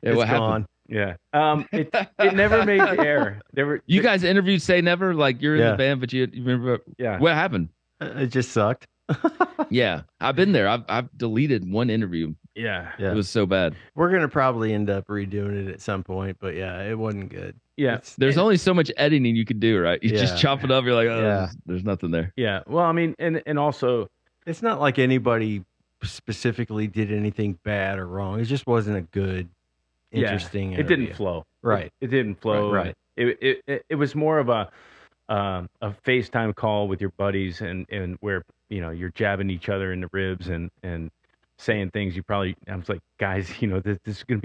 It's
what
gone.
happened?
Yeah. It never made the air.
You guys interviewed Say Never, like you're in the band, but you remember?
Yeah.
What happened?
It just sucked.
Yeah, I've been there. I've deleted one interview.
Yeah.
It was so bad.
We're gonna probably end up redoing it at some point, but yeah, it wasn't good.
Yeah.
There's only so much editing you can do, right? You just chop it up. You're like, oh, there's nothing there.
Yeah. Well, I mean, and also,
it's not like anybody specifically did anything bad or wrong. It just wasn't a good, interesting.
It didn't flow.
Right.
It didn't flow.
Right.
It was more of a FaceTime call with your buddies, and where you're jabbing each other in the ribs and saying things I was like, guys, this is gonna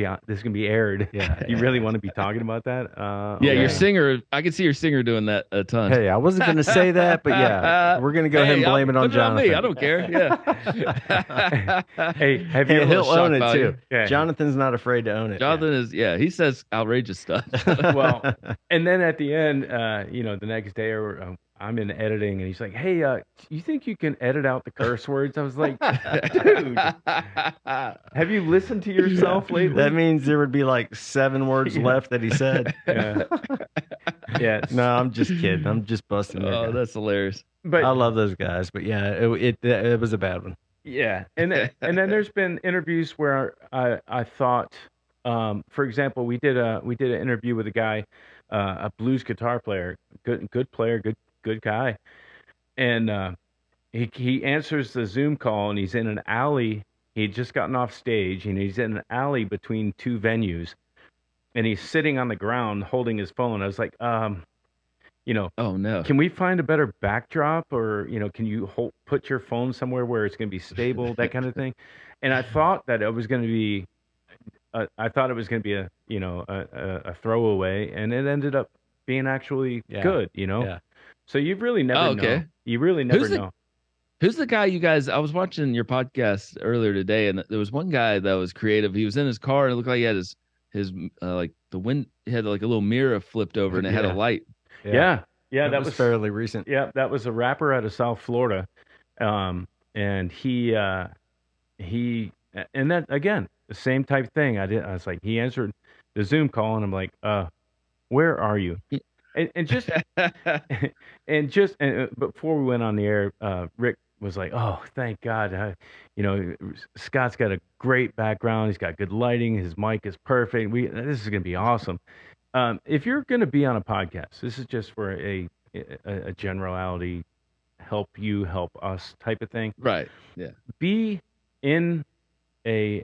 be aired.
Yeah.
You really want to be talking about that?
Yeah,
okay.
your singer. I can see your singer doing that a ton.
Hey, I wasn't gonna say that, but yeah, we're gonna go ahead and blame it on Jonathan.
Me. I don't care. Yeah.
Hey, have you?
He'll own it
value.
too.
Yeah.
Jonathan's not afraid to own it.
Jonathan is. Yeah, he says outrageous stuff.
Well, and then at the end, the next day, I'm in editing, and he's like, "Hey, you think you can edit out the curse words?" I was like, "Dude, have you listened to yourself lately?"
That means there would be like 7 words left that he said.
Yeah. Yeah.
No, I'm just kidding. I'm just busting their guy.
That's hilarious.
But
I love those guys, but yeah, it was a bad one.
yeah, and then there's been interviews where I thought, for example, we did an interview with a guy, a blues guitar player, good player, good guy, and he answers the Zoom call, and he's in an alley. He'd just gotten off stage, and he's in an alley between 2 venues, and he's sitting on the ground holding his phone. I was like, oh no, can we find a better backdrop, or can you put your phone somewhere where it's going to be stable, that kind of thing. And I thought that it was going to be a throwaway, and it ended up being actually good.
Yeah.
So you really never know. You really never know.
Who's the guy you guys? I was watching your podcast earlier today, and there was one guy that was creative. He was in his car, and it looked like he had his like the wind. He had like a little mirror flipped over, and it had a light.
Yeah, that was
fairly recent.
Yeah, that was a rapper out of South Florida, and he and that again, the same type thing. I was like, he answered the Zoom call, and I'm like, where are you? And before we went on the air, Rick was like, "Oh, thank God! Scott's got a great background. He's got good lighting. His mic is perfect. This is going to be awesome." If you're going to be on a podcast, this is just for a generality help you help us type of thing.
Right. Yeah.
Be in a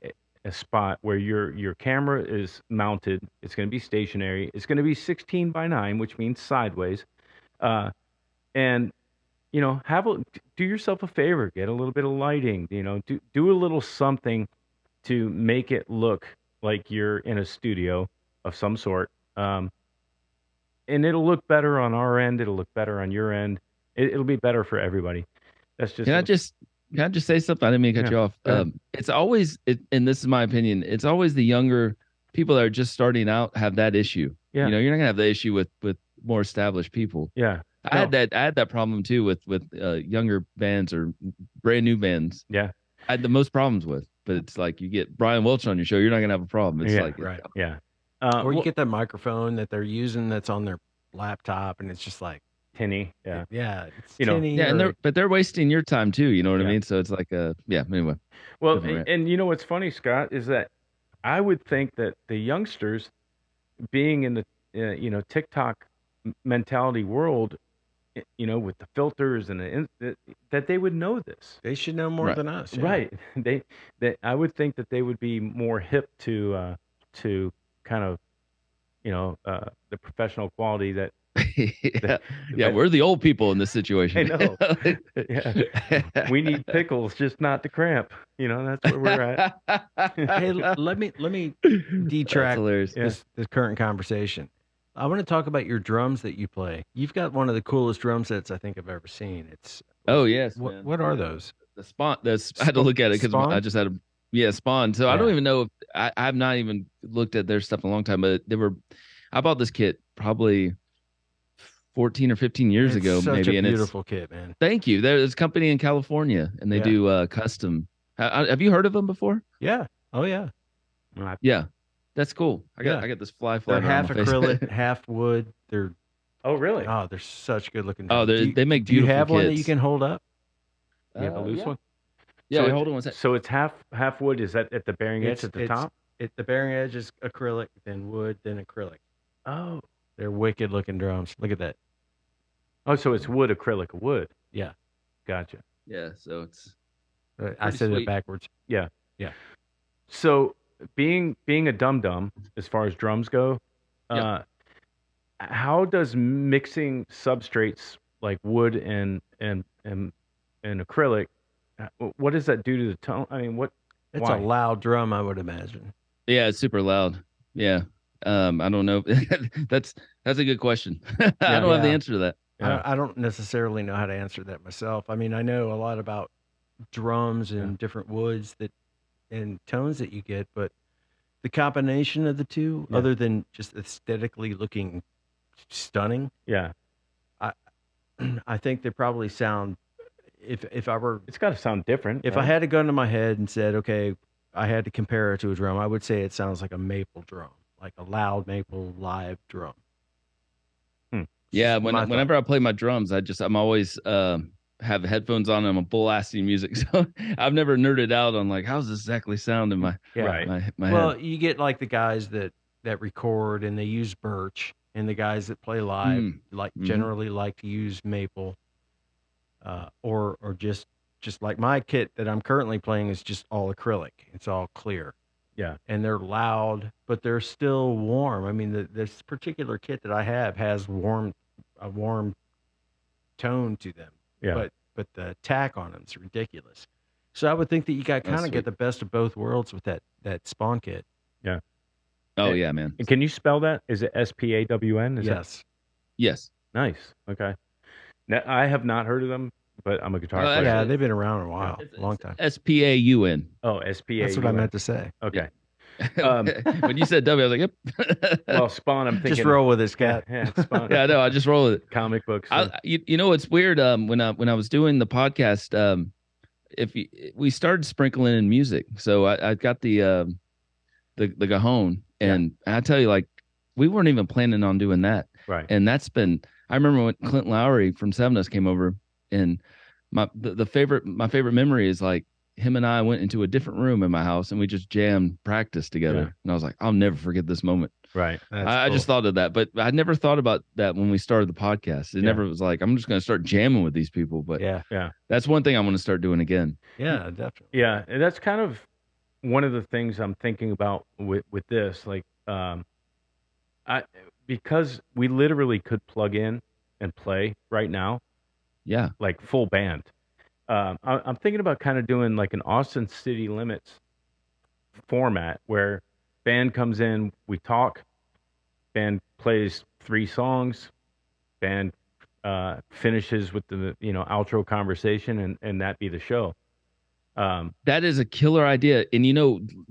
spot where your camera is mounted. It's going to be stationary. It's going to be 16:9, which means sideways. And do yourself a favor, get a little bit of lighting, do a little something to make it look like you're in a studio of some sort. And it'll look better on our end. It'll look better on your end. It'll be better for everybody. That's just.
Can I just say something? I didn't mean to cut you off. It's always, and this is my opinion, it's always the younger people that are just starting out have that issue.
Yeah.
You're not gonna have the issue with more established people.
Yeah.
I had that problem too with younger bands or brand new bands.
Yeah.
I had the most problems with, but it's like you get Brian Welch on your show, you're not gonna have a problem. It's like
right.
Yeah.
Or you get that microphone that they're using that's on their laptop, and it's just like
tinny. Yeah.
Yeah. It's
tinny.
Yeah, and they're wasting your time too. You know what I mean? So it's like anyway.
Well, and what's funny, Scott, is that I would think that the youngsters, being in the TikTok mentality world, with the filters and that they would know this.
They should know more than us. Yeah.
Right. I would think that they would be more hip to kind of, the professional quality that.
We're the old people in this situation.
I know. Yeah. We need pickles, just not to cramp. That's where we're at.
Hey, let me detract this current conversation. I want to talk about your drums that you play. You've got one of the coolest drum sets I think I've ever seen. It's
yes.
What are those?
The Spawn. I had to look at it because I just had Spawn. So I don't even know if I have not even looked at their stuff in a long time. But I bought this kit probably 14 or 15 years ago,
such
maybe.
A beautiful kit, man.
Thank you. There's a company in California, and they do custom. Have you heard of them before?
Yeah. Oh yeah.
Yeah, that's cool. I got this fly.
They're half acrylic, half wood. They're
really?
Oh, they're such good looking.
Oh, they make beautiful.
Do you have
kits.
one that you can hold up?
You have a loose one.
Yeah, hold on one second.
So it's half wood. Is that at the bearing edge at the top?
The bearing edge is acrylic, then wood, then acrylic.
Oh,
they're wicked looking drums. Look at that.
Oh, so it's wood, acrylic, wood.
Yeah.
Gotcha.
Yeah, so it's.
I said
sweet.
it backwards.
Yeah.
Yeah.
So being a dum-dum as far as drums go, how does mixing substrates like wood and acrylic, what does that do to the tone? I mean,
It's a loud drum, I would imagine.
Yeah, it's super loud. Yeah. I don't know. That's a good question. I don't have the answer to that.
I don't necessarily know how to answer that myself. I mean, I know a lot about drums and different woods and tones that you get, but the combination of the two, other than just aesthetically looking stunning, I think they probably sound. If I were,
it's got to sound different.
If I had a gun to my head and said, okay, I had to compare it to a drum, I would say it sounds like a maple drum, like a loud maple live drum.
Yeah, whenever I play my drums, I'm always have headphones on and I'm blasting music. So I've never nerded out on like how's this exactly sound in my my
Well,
head.
you get like the guys that record and they use birch, and the guys that play live generally like to use maple, or just like my kit that I'm currently playing is just all acrylic. It's all clear.
Yeah.
And they're loud, but they're still warm. I mean, this particular kit that I have has a warm tone to them.
Yeah.
But the attack on them is ridiculous. So I would think that you got kind of get the best of both worlds with that Spawn kit.
Yeah.
Oh yeah, man.
And can you spell that? Is it SPAWN?
Yes.
Yes.
Nice. Okay. Now, I have not heard of them, but I'm a guitar player.
Yeah, they've been around a while, a long time.
SPAUN.
Oh, SPAUN.
That's what I meant to say.
Okay.
When you said W, I was like, yep.
Well, Spawn, I'm thinking.
Just roll with it, Scott.
Yeah, Spawn.
Yeah, I know. I just roll with it.
Comic books.
You know, it's weird. When I was doing the podcast, we started sprinkling in music, so I got the Cajon, and I tell you, like, we weren't even planning on doing that.
Right.
And that's been. I remember when Clint Lowry from Seven Us came over, and my favorite memory is like him and I went into a different room in my house and we just jammed practice together.
Yeah.
And I was like, I'll never forget this moment.
Right.
I just thought of that, but I never thought about that when we started the podcast. It never was like, I'm just going to start jamming with these people. But
Yeah.
that's one thing I want to start doing again.
Yeah, definitely.
Yeah, and that's kind of one of the things I'm thinking about with this. Like, because we literally could plug in and play right now,
Yeah.
like full band. I'm thinking about kind of doing like an Austin City Limits format where band comes in, we talk, band plays 3 songs, band finishes with the outro conversation, and that be the show.
That is a killer idea. And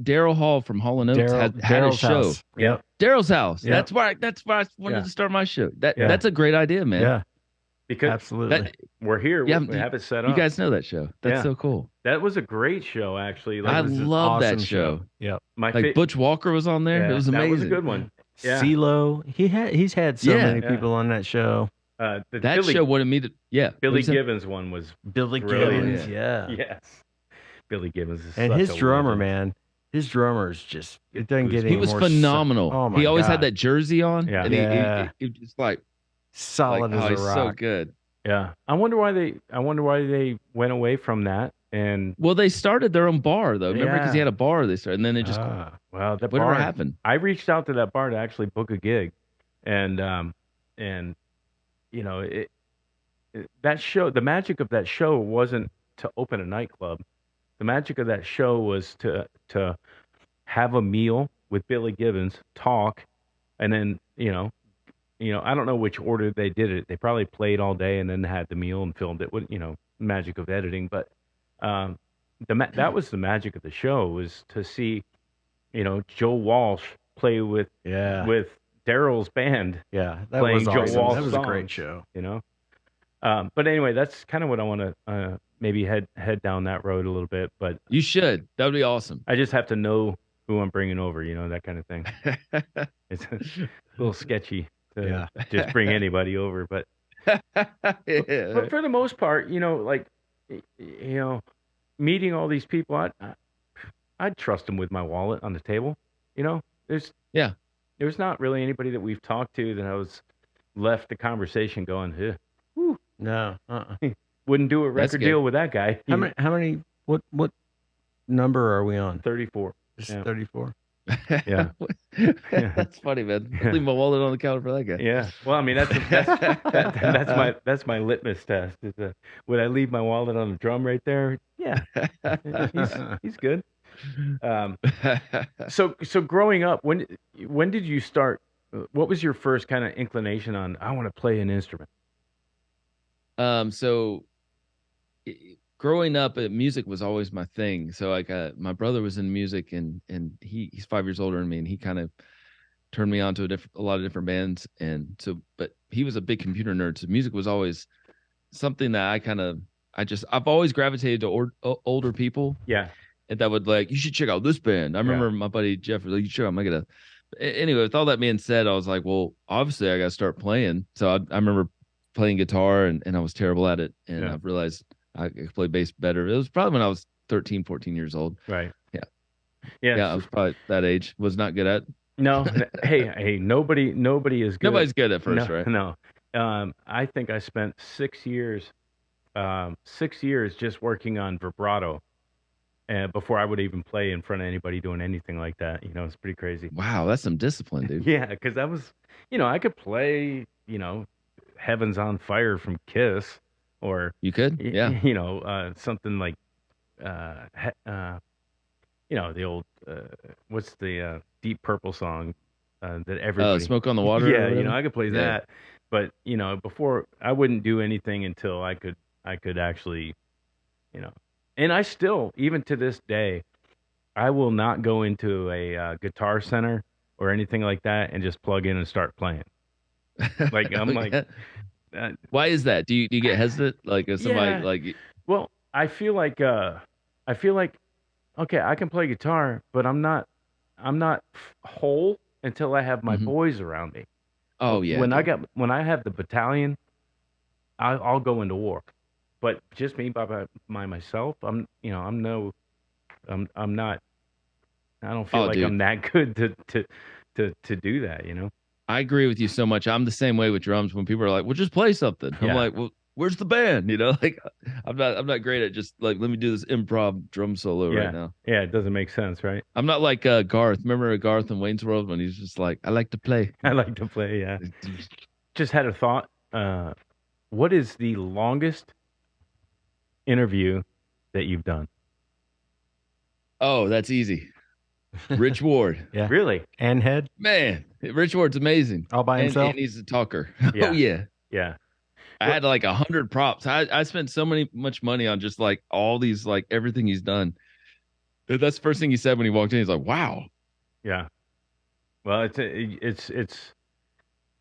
Daryl Hall from Hall & Oates had a show.
House. Yep.
Daryl's house.
Yep.
That's why I wanted to start my show. That's a great idea, man.
Yeah.
Because
Absolutely.
we're here,
Yeah,
we have it set up.
You guys know that show. That's so cool.
That was a great show, actually.
I love that show.
Yep.
Butch Walker was on there.
Yeah,
It was amazing.
that was a good one. Yeah.
CeeLo, he's had so many people on that show.
That show wanted me to. Yeah.
Billy Gibbons one was
Billy
brilliant.
Gibbons. Yeah.
Yes. Billy Gibbons is
And
such
his
a
drummer,
legend.
man. His drummer is just, it doesn't get any
He was
more
phenomenal.
Oh my
he always
God.
had that jersey on.
Yeah.
And he just like
solid as a
he's
rock.
so good.
Yeah. I wonder why they went away from that. And
Well, they started their own bar though. Remember, because he had a bar they started, and then they just
well, the
whatever
bar
happened.
I reached out to that bar to actually book a gig, and that show, the magic of that show wasn't to open a nightclub. The magic of that show was to have a meal with Billy Gibbons, talk, and then I don't know which order they did it. They probably played all day and then had the meal and filmed it with magic of editing. But that was the magic of the show, was to see Joe Walsh play with Daryl's band.
Yeah, that
playing
was
Joe
awesome.
Walsh
That was
songs,
a great show.
But anyway, that's kind of what I want to maybe head down that road a little bit. But
You should. That would be awesome.
I just have to know who I'm bringing over, that kind of thing. It's a little sketchy to just bring anybody over, but for the most part, meeting all these people, I'd trust them with my wallet on the table. There's not really anybody that we've talked to that I was left the conversation going,
No.
wouldn't do a record deal with that guy.
How many, what number are we on?
34.
This is 34?
Yeah.
That's funny, man. I leave my wallet on the counter for that guy.
Yeah. Well, I mean, that's my litmus test. Would I leave my wallet on the drum right there? Yeah. He's good. So growing up, when did you start? What was your first kind of inclination on, I want to play an instrument?
Growing up, music was always my thing. So my brother was in music, and he's 5 years older than me, and he kind of turned me on to a lot of different bands. And so, but he was a big computer nerd, so music was always something that I've always gravitated to older people.
Yeah.
And that would you should check out this band. I remember my buddy Jeff was like, you should. I'm gonna. Anyway, with all that being said, I was like, well, obviously I got to start playing. So I remember playing guitar, and I was terrible at it, and I realized I could play bass better. It was probably when I was 13, 14 years old.
Right.
Yeah.
Yeah.
I was probably that age. Was not good at.
No. Hey, nobody is good.
Nobody's good at first, right?
No. I think I spent 6 years just working on vibrato, before I would even play in front of anybody doing anything like that. It's pretty crazy.
Wow, that's some discipline, dude.
Yeah, because that was, I could play, Heaven's on Fire from Kiss, or
You could, yeah.
something like, the old, what's the Deep Purple song that everybody,
Smoke on the Water.
Yeah,
or whatever?
I could play that, but before, I wouldn't do anything until I could actually, and I still, even to this day, I will not go into a Guitar Center or anything like that and just plug in and start playing.
Why is that? Do you get hesitant? Like if somebody
Well, I feel like okay, I can play guitar, but I'm not whole until I have my boys around me.
Oh yeah.
When I have the battalion, I'll go into war. But just me by myself, I'm not. I don't feel like I'm that good to do that.
I agree with you so much. I'm the same way with drums. When people are like, "Well, just play something," I'm
Yeah.
like, "Well, where's the band?" Like, I'm not great at just like, let me do this improv drum solo
Yeah.
right now.
Yeah, it doesn't make sense, right?
I'm not like Garth. Remember Garth in Wayne's World when he's just like, "I like to play."
I like to play. Yeah. Just had a thought. What is the longest interview that you've done?
Oh, that's easy. Rich Ward,
Yeah.
Really?
And head
man, Rich Ward's amazing.
all by himself.
And he's a talker.
Yeah.
Oh yeah.
Yeah.
I had like 100 props. I spent so much money on just like all these, like everything he's done. That's the first thing he said when he walked in. He's like, "Wow."
Yeah. Well, it's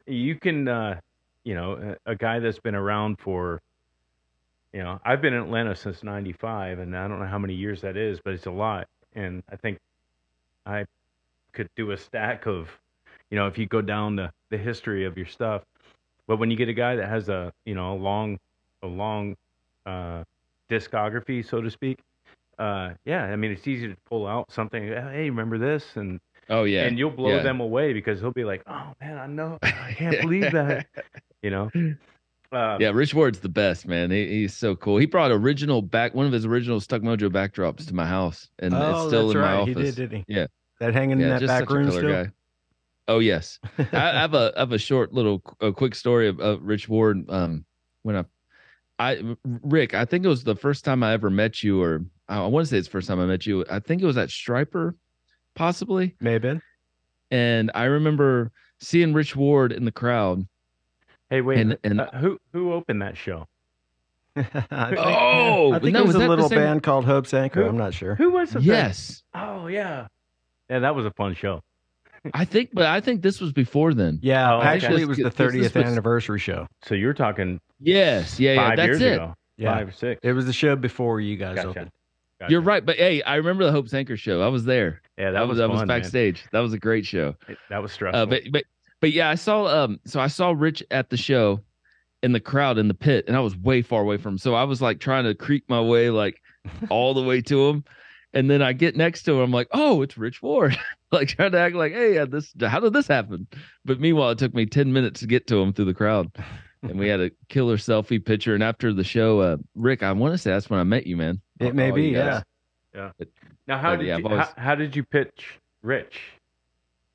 you can a guy that's been around for I've been in Atlanta since '95, and I don't know how many years that is, but it's a lot. And I think I could do a stack of if you go down the history of your stuff. But when you get a guy that has a long discography, so to speak, yeah, I mean it's easy to pull out something. Hey, remember this? And
Oh yeah.
and you'll blow
Yeah.
them away because he'll be like, "Oh man, I can't believe that."
Yeah, Rich Ward's the best, man. He's so cool. He brought one of his original Stuck Mojo backdrops to my house, and it's still
that's
in my
right.
office.
He did, didn't he?
Yeah.
That hanging in
Yeah,
that
just
back
such a
room
killer
still.
guy. Oh yes, I have a short little quick story of Rich Ward. When Rick, I think it was the first time I ever met you, or I want to say it's the first time I met you. I think it was at Striper, possibly.
May have been.
And I remember seeing Rich Ward in the crowd.
Hey, wait,
And-
who opened that show?
I think,
Oh,
I think
no,
it was
was
a
that the
little
same-
band called Hope's Anchor.
Who-
I'm not sure.
Who was it?
Yes,
Oh yeah, yeah, that was a fun show.
I think this was before then.
Yeah,
Oh, okay.
actually, it was the
This
30th
was-
anniveration show.
So you're talking
Yes, yeah,
5
that's
years
it.
ago,
Yeah.
5 or 6.
It was the show before you guys
Gotcha.
opened.
Gotcha.
You're right, but hey, I remember the Hope's Anchor show. I was there.
Yeah, that was
I was
fun, man.
backstage. That was a great show.
That was stressful.
But yeah, I saw Rich at the show in the crowd in the pit, and I was way far away from him. So I was like trying to creep my way like all the way to him. And then I get next to him, I'm like, "Oh, it's Rich Ward." Like trying to act like, "Hey, how did this happen?" But meanwhile, it took me 10 minutes to get to him through the crowd. And we had a killer selfie picture. And after the show, Rick, I want to say that's when I met you, man.
It may
All
be,
you guys.
Yeah.
But-
Now, how
but
did
yeah,
you
I've always-
how did you pitch Rich?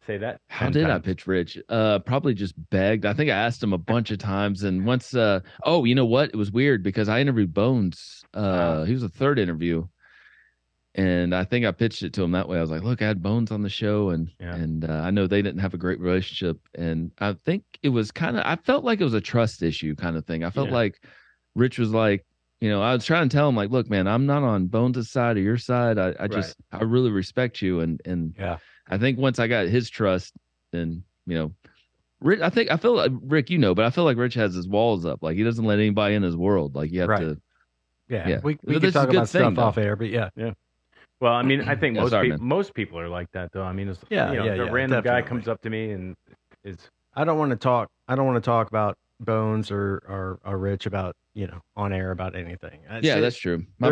Say that.
How
10
did I
times.
pitch Rich? Probably just begged. I think I asked him a bunch of times. And once, oh, you know what? It was weird because I interviewed Bones. He was the third interview. And I think I pitched it to him that way. I was like, "Look, I had Bones on the show, and
Yeah.
I know they didn't have a great relationship, and I think it was I felt like it was a trust issue kind of thing. I felt
Yeah.
like Rich was like, I was trying to tell him like, "Look, man, I'm not on Bones' side or your side. I just I really respect you, and
Yeah.
I think once I got his trust, then Rich, I feel like Rick, but I feel like Rich has his walls up. Like he doesn't let anybody in his world. Like you have
Right.
to.
Yeah.
Yeah.
We
But
could
this is a
talk
good
about
thing,
stuff
though.
off air, but yeah.
Well, I mean, I think
Yeah, sorry,
most people are like that, though. I mean, it's,
Yeah, yeah,
the
yeah,
random guy
definitely.
comes up to me and is
I don't want to talk about Bones or Rich about, on air about anything.
Yeah, that's true. My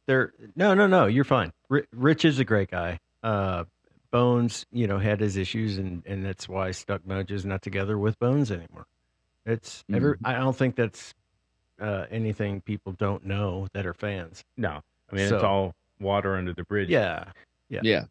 they're-
bad.
No, you're fine. Rich is a great guy. Bones, had his issues, and that's why Stuck Mojo's not together with Bones anymore. It's I don't think that's anything people don't know that are fans.
no. I mean, it's
So-
all water under the bridge.
Yeah,
Yeah.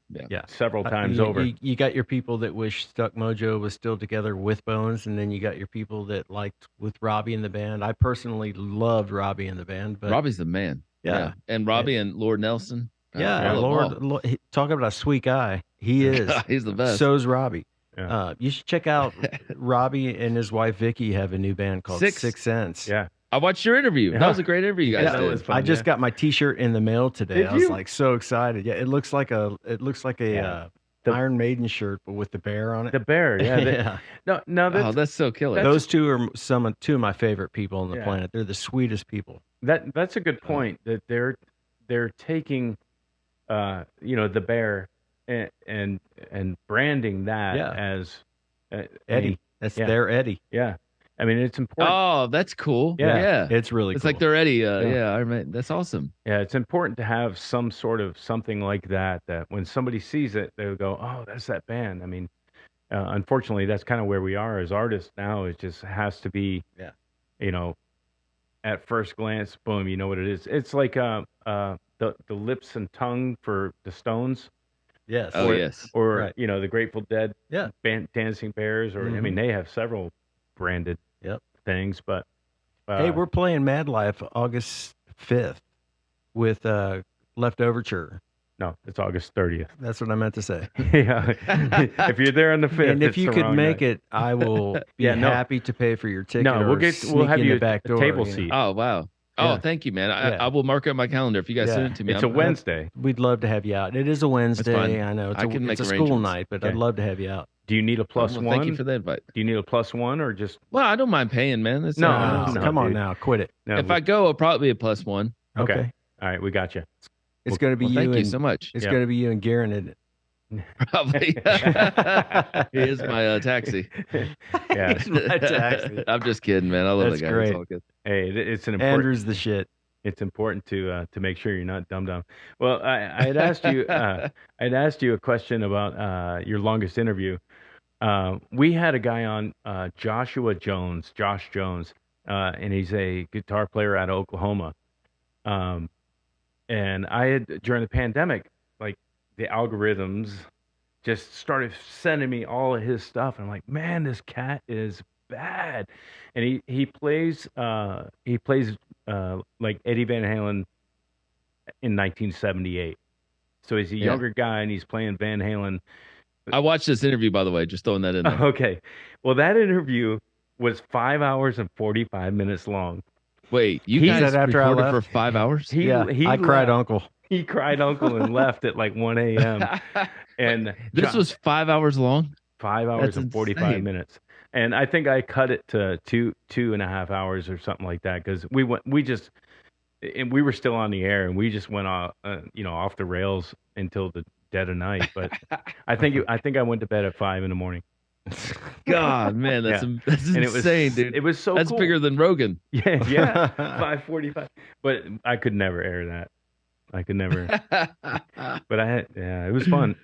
Several times
you,
over.
You got your people that wish Stuck Mojo was still together with Bones, and then you got your people that liked with Robbie in the band. I personally loved Robbie in the band, but
Robbie's the man.
Yeah.
And Robbie and Lord Nelson.
yeah,
I love
Lord, talk about a sweet guy. He is.
Paul. He's the best.
So's Robbie.
Yeah.
You should check out Robbie and his wife Vicky have a new band called
Six.
Six Sense.
Yeah.
I watched your interview.
Yeah.
That was a great interview you guys
Yeah,
that
did.
was fun.
I just
yeah.
got my T-shirt in the mail today.
Did
I was
you?
like so excited. Yeah, it looks like a
Yeah. The-
Iron Maiden shirt, but with the bear on it.
The bear. Yeah.
yeah.
No,
Oh, that's so killer.
Those two are two of my favorite people on the
Yeah.
planet. They're the sweetest people.
that's a good point. That they're taking, the bear and branding that
Yeah.
as
Eddie. That's
yeah.
their Eddie.
Yeah. I mean, it's important.
Oh, that's cool.
Yeah.
Yeah.
It's really
It's
cool.
like they're Eddie.
Yeah.
Yeah, I mean, that's awesome.
Yeah, it's important to have some sort of something like that. That when somebody sees it, they'll go, "Oh, that's that band." I mean, unfortunately, that's kind of where we are as artists now. It just has to be,
Yeah.
you know, at first glance, boom, you know what it is. It's like the lips and tongue for the Stones,
Yes.
Oh
or
yes.
or
Right.
you know, the Grateful Dead,
Yeah.
band, Dancing Bears, or I mean,
Mhm.
they have several branded
Yep.
things, but
Hey, we're playing Mad Life August 5th with Left Overture.
no, it's August 30th.
That's what I meant to say.
Yeah, if you're there on the 5th,
And if
it's
you
the
could
wrong
make
night.
it, I will be
Yeah, no.
happy to pay for your ticket.
No,
or
we'll
sneak
have
in
you
the back door,
table
you know.
seat.
Oh wow. Oh,
Yeah.
thank you, man.
Yeah.
I will mark it on my calendar if you guys
Yeah.
send it to me.
It's a Wednesday.
We'd love to have you out. It is a Wednesday.
fine.
I know it's
I can make
it's a school
arrangements.
night, but I'd
Okay.
love to have you out.
Do you need a plus
Well,
one?
thank you for the invite.
Do you need a plus one or just
Well, I don't mind paying, man. That's
No,
not-
Oh,
no,
come on
dude.
now, quit it.
no?
If I go, it'll probably be a plus one.
Okay. All right, we got you.
It's going to be
Well,
you
thank
and
you so much.
it's
Yeah.
going to be you and Garen in it.
Probably. He is my taxi.
Yeah.
He's my taxi.
I'm just kidding, man. I love
That's
that guy.
great.
It's all good.
Hey, it's an important.
Andrew's the shit.
It's important to make sure you're not dumb. Well, I had asked you. I'd asked you a question about your longest interview. We had a guy on, Josh Jones, and he's a guitar player out of Oklahoma. And I had, during the pandemic, like, the algorithms just started sending me all of his stuff. And I'm like, man, this cat is bad. And he plays like Eddie Van Halen in 1978. So he's a
Yeah.
younger guy and he's playing Van Halen.
I watched this interview, by the way, just throwing that in there.
Okay. Well, that interview was 5 hours and 45 minutes long.
Wait, you
He
guys
said after I
recorded for
left-
5 hours?
He
I cried
left.
uncle.
He cried uncle and left at like 1 a.m. And
This was 5 hours long?
5 hours
That's
and 45
insane.
minutes. And I think I cut it to two and a half hours or something like that, because we were still on the air and we just went off, off the rails until the dead of night. But I think I went to bed at 5 a.m.
God, man, that's
Yeah.
that's
And it was
insane, dude.
It was so
That's
cool.
bigger than Rogan.
Yeah, 5:45. But I could never air that. I could never. But it was fun.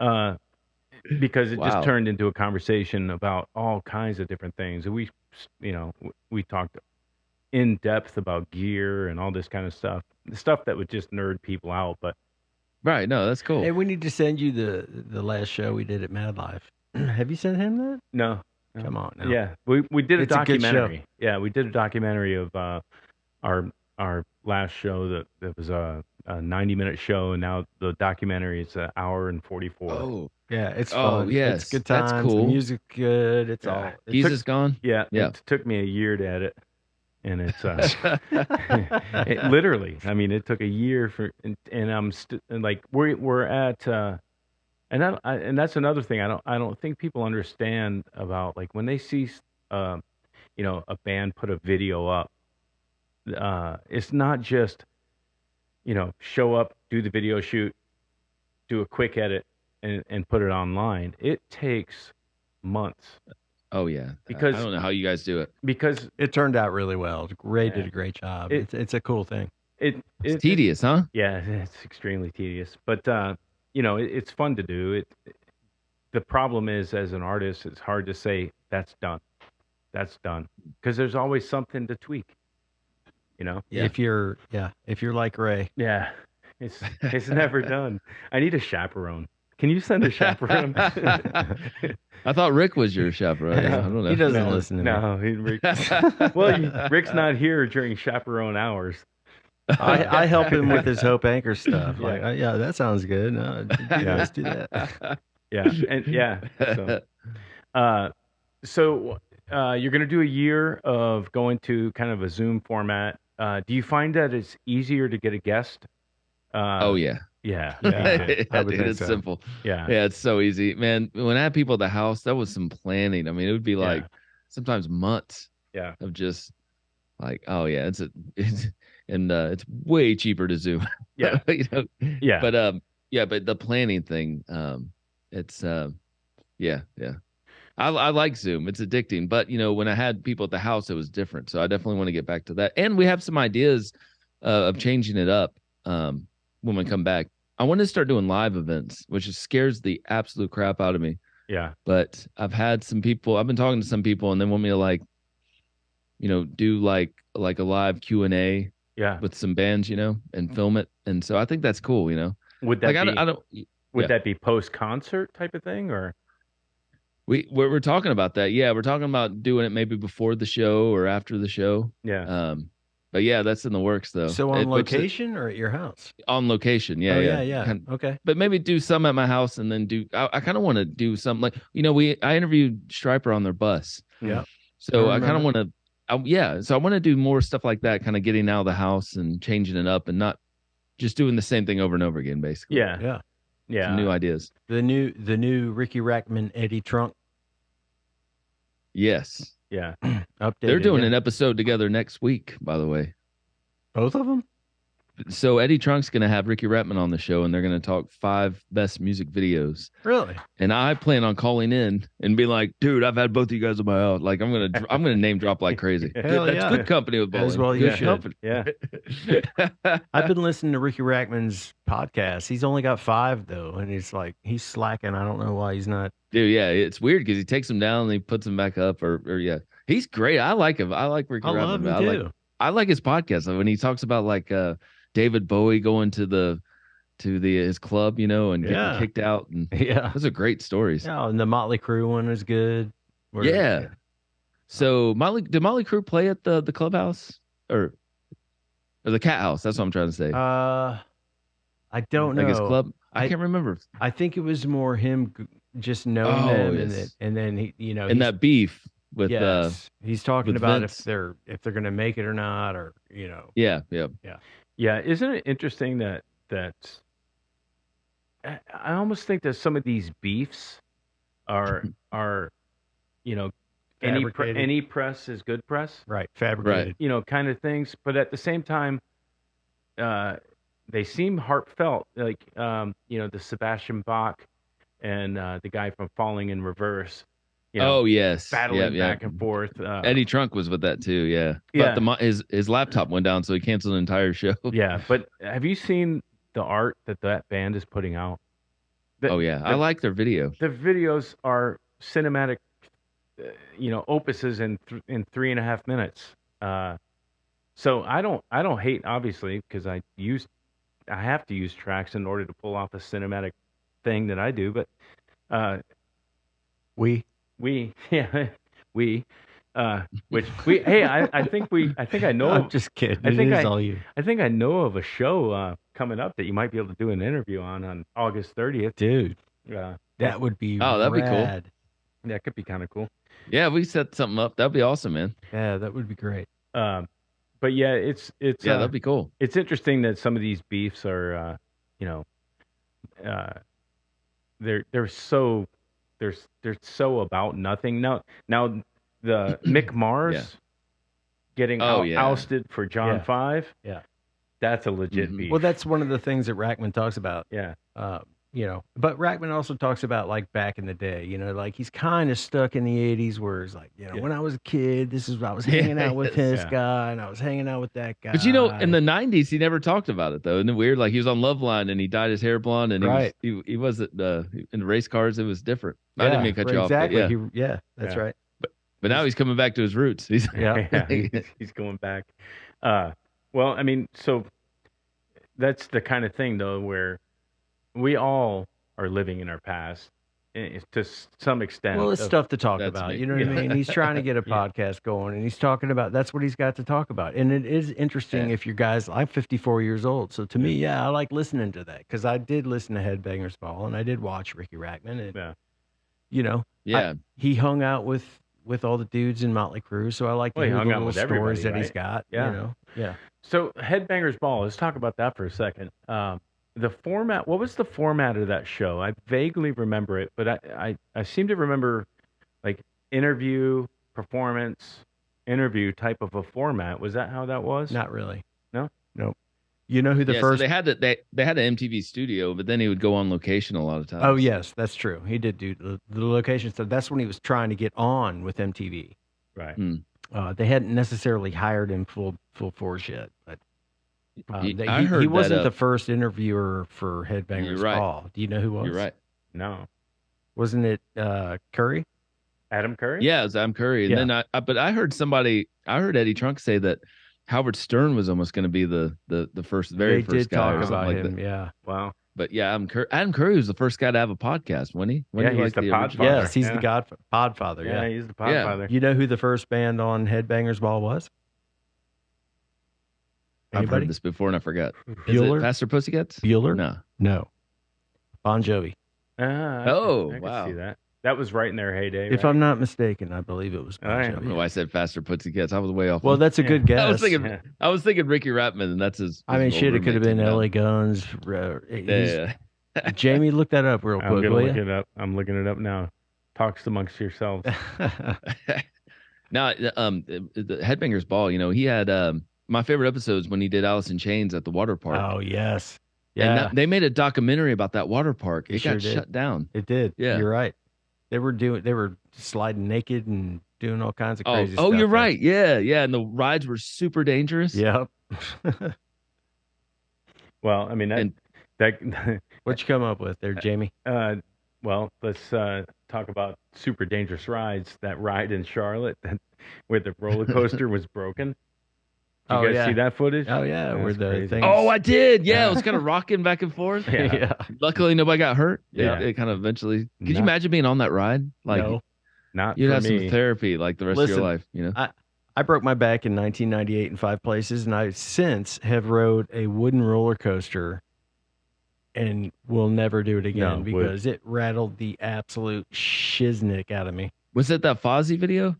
Because it
Wow.
just turned into a conversation about all kinds of different things. We talked in depth about gear and all this kind of stuff. The stuff that would just nerd people out. But
Right, no, that's cool.
Hey, we need to send you the last show we did at Mad Life. Have you sent him that?
no.
Come on now.
Yeah, we did a
It's a good show.
documentary. Yeah, we did a documentary of our last show that was a 90-minute show, and now the documentary is an hour and 44.
Oh,
Yeah, it's
Oh,
fun.
yes,
It's good
that's
times.
cool.
The music good. It's all.
It
he's
took-
just gone?
Yeah,
Yeah.
it took me a year to edit, and it's it, literally. I mean, it took a year and I'm like we're at, and that's another thing I don't think people understand about, like, when they see a band put a video up. It's not just show up, do the video shoot, do a quick edit, and put it online. It takes months.
Oh, yeah.
Because-
I don't know how you guys do it.
Because
It turned out really well. Ray
Yeah.
did a great job.
It-
It's a cool thing.
It's tedious, huh?
Yeah, it's extremely tedious, but it's fun to do. The problem is, as an artist, it's hard to say that's done, because there's always something to tweak.
Yeah.
If you're like Ray,
Yeah, it's never done. I need a chaperone. Can you send a chaperone?
I thought Rick was your chaperone. I don't know.
he doesn't listen to me.
No, Rick. Rick's not here during chaperone hours.
I help him with his Hope Anchor stuff.
Yeah.
Like, yeah, that sounds good. Let's do that.
Yeah, and yeah. So you're going to do a year of going to kind of a Zoom format. Do you find that it's easier to get a guest?
Oh, yeah.
Yeah.
Yeah,
Yeah,
I would
dude,
think
it's
so.
simple.
Yeah.
Yeah, it's so easy. Man, when I had people at the house, that was some planning. I mean, it would be like sometimes months
Yeah.
of just like, oh, yeah, it's way cheaper to Zoom.
Yeah. Yeah.
But the planning thing, it's yeah. I like Zoom. It's addicting. But when I had people at the house, it was different. So I definitely want to get back to that. And we have some ideas of changing it up when we come back. I want to start doing live events, which scares the absolute crap out of me.
Yeah.
But I've had some people. I've been talking to some people, and they want me to like, do like a live Q&A
Yeah.
with some bands, and film it. And so I think that's cool.
Would that
Like
be
I don't.
would
Yeah.
that be post concert type of thing, or?
We're talking about that. Yeah, we're talking about doing it maybe before the show or after the show.
Yeah.
But yeah, that's in the works though.
So on
Which is
location or at your house?
on location. Yeah,
Oh,
yeah,
yeah. Okay.
But maybe do some at my house and then I kind of want to do something like I interviewed Striper on their bus.
Yeah.
So
I
I kind of
remember.
want to. So I want to do more stuff like that, kind of getting out of the house and changing it up and not just doing the same thing over and over again, basically.
Yeah.
Yeah.
Yeah.
Some new ideas.
The new Ricky Rackman Eddie Trunk
Yes.
Yeah.
updated.
They're doing
yeah.
an episode together next week, by the way.
Both of them?
So Eddie Trunk's going to have Ricky Ratman on the show, and they're going to talk 5 best music videos.
Really?
And I plan on calling in and be like, "Dude, I've had both of you guys on my house. Like, I'm gonna name drop like crazy.
Hell
That's
yeah.
good company with bowling.
As well you
Good
should.
company.
Yeah.
I've been listening to Ricky Rackman's podcast. He's only got 5 though, and he's slacking. I don't know why he's not.
Dude, yeah, it's weird because he takes them down and he puts them back up, or yeah, he's great. I like him. I like Ricky
I
Ratman.
love him
man.
too.
I like his podcast though, when he talks about like David Bowie going to his club, and getting
Yeah.
kicked out, and
Yeah.
those are great stories.
Yeah, and the Motley Crue one is good. Where-
Yeah. So did Motley Crue play at the clubhouse or the Cat House? That's what I'm trying to say.
I don't know.
Like his club. I
I-
can't remember.
I think it was more him just knowing
Oh,
them,
yes.
and then he,
And
he's-
that beef with
yes, he's talking
with
about
Vince.
if they're going to make it or not, or
yeah.
Yeah. Isn't it interesting that I almost think that some of these beefs are
Fabricated.
any press is good press,
right, fabricated.
kind of things. But at the same time, they seem heartfelt, like the Sebastian Bach and the guy from Falling in Reverse.
Oh yes.
battling
yeah.
back and forth.
Eddie Trunk was with that too. Yeah.
Yeah.
But his laptop went down, so he canceled the entire show.
Yeah, but have you seen the art that band is putting out?
Oh yeah. I like their video.
The videos are cinematic, opuses in 3.5 minutes. So I don't hate, obviously, because I have to use tracks in order to pull off a cinematic thing that I do. But
We
I think I know.
I'm just kidding.
I think
it is
I-
all you.
I think I know of a show coming up that you might be able to do an interview on August 30th.
Dude,
Uh,
that would be
Oh, that'd be cool.
rad.
that could be kind of cool.
Yeah, we set something up. That'd be awesome, man.
Yeah, that would be great.
But yeah, it's
Yeah, that'd be cool.
it's interesting that some of these beefs are they're so about nothing. Now the Mick Mars
Yeah.
getting
Oh, yeah.
ousted for John
Yeah.
5.
Yeah.
That's a legit
Mhm.
beef.
Well, that's one of the things that Rackman talks about.
yeah.
But Rackman also talks about like back in the day, like he's kind of stuck in the 80s where it's like,
Yeah.
when I was a kid, this is I was
Yeah,
hanging out with
yes.
this
Yeah.
guy and I was hanging out with that guy.
But in the '90s, he never talked about it though. Isn't it weird? Like he was on Loveline and he dyed his hair blonde, and
Right.
he wasn't in race cars. It was different. I didn't mean to cut you off. But
exactly.
yeah.
That's
Yeah.
right.
But now he's coming back to his roots. He's
Yeah.
He's going back. Well, I mean, so that's the kind of thing though where we all are living in our past to some extent.
Well, it's
of-
stuff to talk
That's
about.
me.
You know what I
Yeah.
mean? He's trying to get a
Yeah.
podcast going, and he's talking about that's what he's got to talk about. And it is interesting
Yeah.
if you guys. I'm 54 years old, so to me, yeah, I like listening to that because I did listen to Headbangers Ball, and I did watch Ricky Rackman, and
Yeah.
yeah.
he hung out with all the dudes in Motley Crue, so I like to
Well, he
hear the
hung out
little
with
stories
everybody,
that he's
right?
got.
Yeah.
Yeah.
So Headbangers Ball, let's talk about that for a second. The format, what was the format of that show? I vaguely remember it, but I seem to remember like interview, performance, interview type of a format. Was that how that was?
Not really.
No?
Nope. You know who the
Yeah,
first?
so they had an MTV studio, but then he would go on location a lot of times.
Oh yes, that's true. He did do the location stuff. That's when he was trying to get on with MTV.
Right.
They hadn't necessarily hired him full force yet, but
I heard
he
that,
wasn't the first interviewer for
You're
Headbangers
right.
Ball. Do you know who was?
You're right.
No.
Wasn't it Curry?
Adam Curry?
Yeah, it was Adam Curry. And then but I heard Eddie Trunk say that Howard Stern was almost going to be the first, very
They
first
did
guy
talk
or something
about
like
him.
that.
Yeah.
Wow.
But yeah, Adam Curry was the first guy to have a podcast, wasn't he? Wasn't
Yeah, he's the
original-
podfather.
Yes, he's
Yeah.
the Podfather.
Yeah,
Yeah.
he's the Podfather.
You know who the first band on Headbangers Ball was?
I've
Anybody?
heard this before and I forgot. Is
Bueller?
it Faster Pussycats?
Bueller?
No.
No. Bon Jovi.
Oh,
I could
wow.
see that. That was right in their heyday.
If
right?
I'm not mistaken, I believe it was Bon
All right.
I don't know
Jovi.
why I said Faster Pussycats. I was way off.
Well, that's a good guess.
I was thinking,
Yeah.
I was thinking Ricky Ratman, and that's his.
I mean,
his
shit,
old
it could have been
roommate,
LA Guns. Jamie, look that up real
I'm
quick,
gonna
will
look
you?
it up. I'm looking it up now. Talks amongst yourselves.
Now, the Headbangers Ball. You know, he had my favorite episodes when he did Alice in Chains at the water park.
Oh, yes.
And
Yeah,
that- they made a documentary about that water park.
They
It got
sure did.
shut down.
it did.
Yeah.
You're right. They were sliding naked and doing all kinds of
Oh,
crazy stuff.
you're
there.
right. Yeah, yeah. And the rides were super dangerous.
Yep.
Well, I mean
And-
that
What you come up with there, Jamie?
well, let's talk about super dangerous rides. That ride in Charlotte where the roller coaster was broken. Did
Oh,
you guys
yeah.
see that footage?
Oh yeah, where
That's
the
crazy.
thing.
Oh, I did. Yeah,
Yeah.
it was kind of rocking back and forth.
Yeah.
yeah.
Luckily, nobody got hurt.
Yeah.
It kind of eventually. Could you
Not-
imagine being on that ride? Like,
No.
Not
you'd
for
have
me.
some therapy like the rest of
Listen,
your life, you know?
I broke my back in 1998 in 5 places, and I since have rode a wooden roller coaster, and will never do it again
No, wood.
because it rattled the absolute shiznick out of me.
Was it that Fozzy video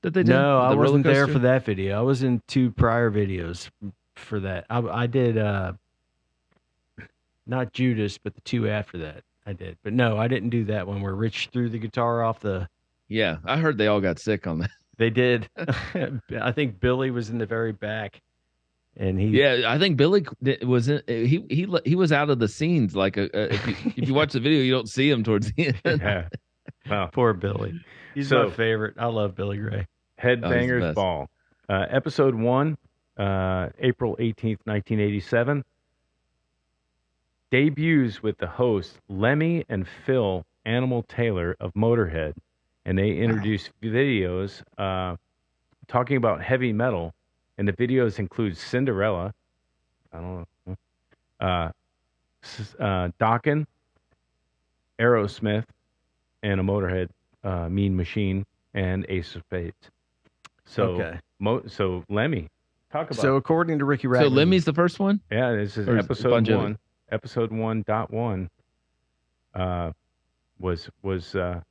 that they did?
No, I
The roller
wasn't there
coaster?
for that video. I was in 2 prior videos for that. I did not Judas, but the 2 after that I did. But no, I didn't do that one where Rich threw the guitar off the.
Yeah, I heard they all got sick on that.
They did. I think Billy was in the very back, and he.
Yeah, I think Billy was in. He was out of the scenes. Like if you watch the video, you don't see him towards the end.
Yeah. Well,
Poor Billy. He's
So-
my favorite. I love Billy Gray.
Headbangers
best.
Ball. Episode 1, April 18th, 1987. Debuts with the hosts Lemmy and Phil Animal Taylor of Motorhead. And they introduce videos talking about heavy metal. And the videos include Cinderella. I don't know. Dokken, Aerosmith, and a Motorhead Mean Machine, and Ace of Spades. So,
Okay.
So Lemmy, talk about.
So according to Ricky Ratman,
So Lemmy's the first one.
yeah, this is
or is it
episode
Bon Jovi?
1. Episode 1.1 was
So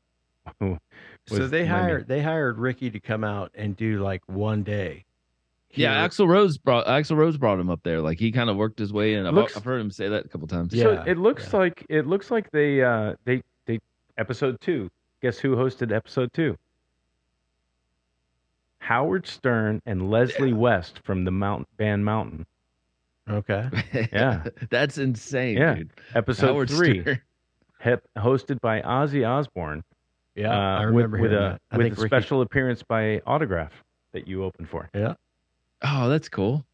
they
Lemmy.
hired Ricky to come out and do like one day.
Yeah,
Here-
Axl Rose brought him up there. Like he kind of worked his way in. I've heard him say that a couple times.
Yeah.
So it looks like they episode 2. Guess who hosted episode 2? Howard Stern and Leslie West from the band Mountain.
Okay.
Yeah.
That's insane,
Yeah.
dude.
Episode
Howard
3,
Stern.
Uh,
hosted by Ozzy Osbourne.
Yeah, I remember
with
hearing
a
that. I
with
think
a
Ricky-
special appearance by Autograph that you opened for.
Yeah.
Oh, that's cool.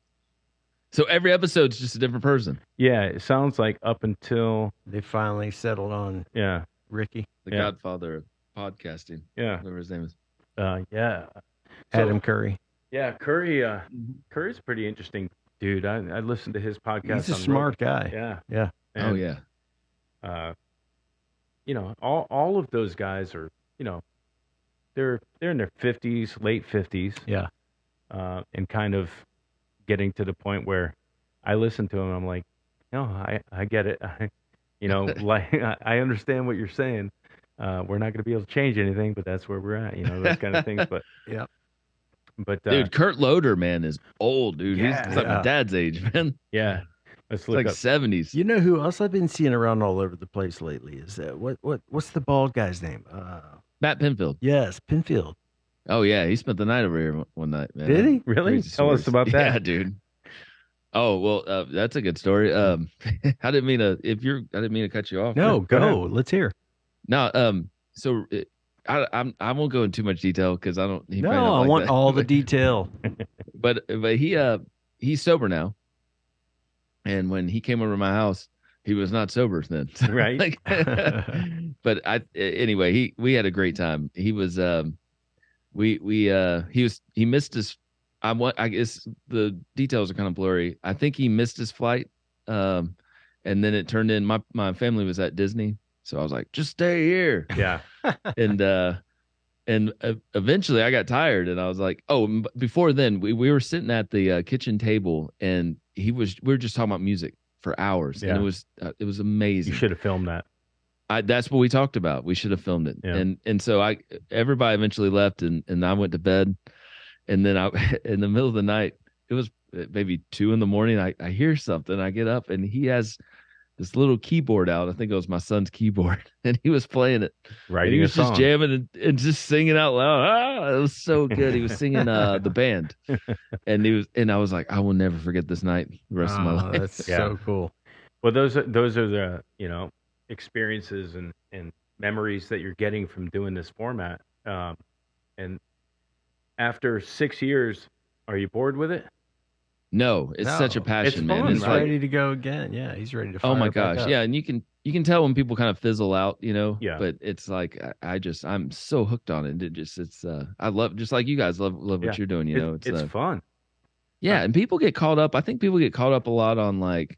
So every episode's just a different person.
Yeah, it sounds like up until
They finally settled on
yeah,
Ricky.
The
Yeah.
Godfather of podcasting.
yeah,
Whatever his name is.
yeah.
Adam Curry.
Yeah, Curry's a pretty interesting dude. I listened to his podcast.
He's a
on
smart
Rogan.
guy.
Yeah.
Yeah.
Oh
And,
yeah.
all of those guys are, they're in their 50s, late 50s.
Yeah.
And kind of getting to the point where I listen to them, I'm like, I get it. Like I understand what you're saying. We're not going to be able to change anything, but that's where we're at, those kind of things. But
Yeah.
but
Dude, Kurt Loder, man, is old, dude.
Yeah.
He's like my
Yeah.
dad's age, man.
yeah, let's
It's
look
like
up.
70s.
You know who else I've been seeing around all over the place lately? Is that what's the bald guy's name?
Matt Pinfield.
Yes, Pinfield.
Oh yeah, he spent the night over here one night, man.
Did he?
Really?
Crazy
Tell us
stories.
about that.
Yeah, dude. Oh well, that's a good story. I didn't mean to cut you off.
No,
Go
go. Let's hear.
No. So I won't go into too much detail because I don't. He
No,
probably don't
I
like
want
that.
all the detail.
But he's sober now. And when he came over to my house, he was not sober then.
Right.
But anyway, we had a great time. He was he missed his I guess the details are kind of blurry. I think he missed his flight. And then it turned in my family was at Disney. So I was like, just stay here.
Yeah.
And eventually I got tired and I was like, oh, before then we were sitting at the kitchen table and we were just talking about music for hours.
Yeah.
And it was amazing.
You should have filmed that.
That's what we talked about. We should have filmed it.
Yeah.
And so everybody eventually left and I went to bed. And then in the middle of the night, it was maybe 2 a.m. I hear something. I get up and he has this little keyboard out. I think it was my son's keyboard, and he was playing it.
Writing
and he was
a song.
just jamming and just singing out loud. It was so good. He was singing the band, and I was like, I will never forget this night the rest of my life.
That's so cool.
Well, those are the experiences and memories that you're getting from doing this format. And after 6 years, are you bored with it?
No, it's such a passion, man.
fun,
He's
right?
ready to go again. Yeah, he's ready to fire
Oh my
back
gosh,
up.
yeah, and you can tell when people kind of fizzle out,
Yeah.
But it's like I'm so hooked on it. I love, just like you guys love what
Yeah.
you're doing.
It's fun.
Yeah, and people get caught up. I think people get caught up a lot on like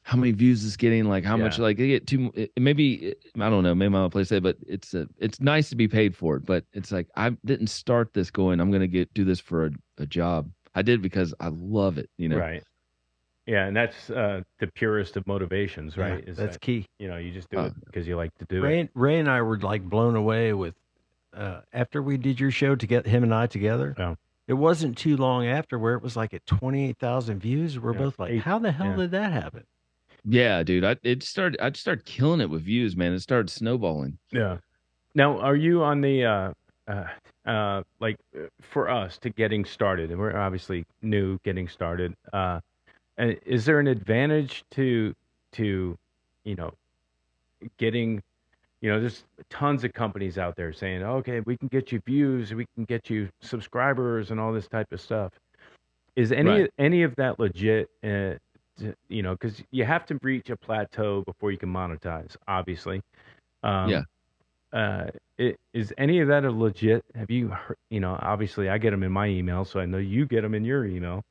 how many views it's getting, like how much, like they get maybe I don't know, maybe my place say, but it's nice to be paid for it, but it's like I didn't start this going, I'm gonna do this for a job. I did because I love it,
Right. Yeah, and that's the purest of motivations, right?
Yeah, that's key.
You just do it because you like to do it.
Ray and I were like blown away with after we did your show to get him and I together.
Yeah.
It wasn't too long after where it was like at 28,000 views. We're
Yeah,
both like, how the hell did that happen?
Yeah, dude. I just started killing it with views, man. It started snowballing.
Yeah. Now, are you on the for us to getting started, and we're obviously new getting started. And is there an advantage to getting, there's tons of companies out there saying, okay, we can get you views, we can get you subscribers, and all this type of stuff. Is any of that legit? Because you have to reach a plateau before you can monetize, obviously.
Yeah.
Is any of that a legit? Have you heard, obviously I get them in my email, so I know you get them in your email.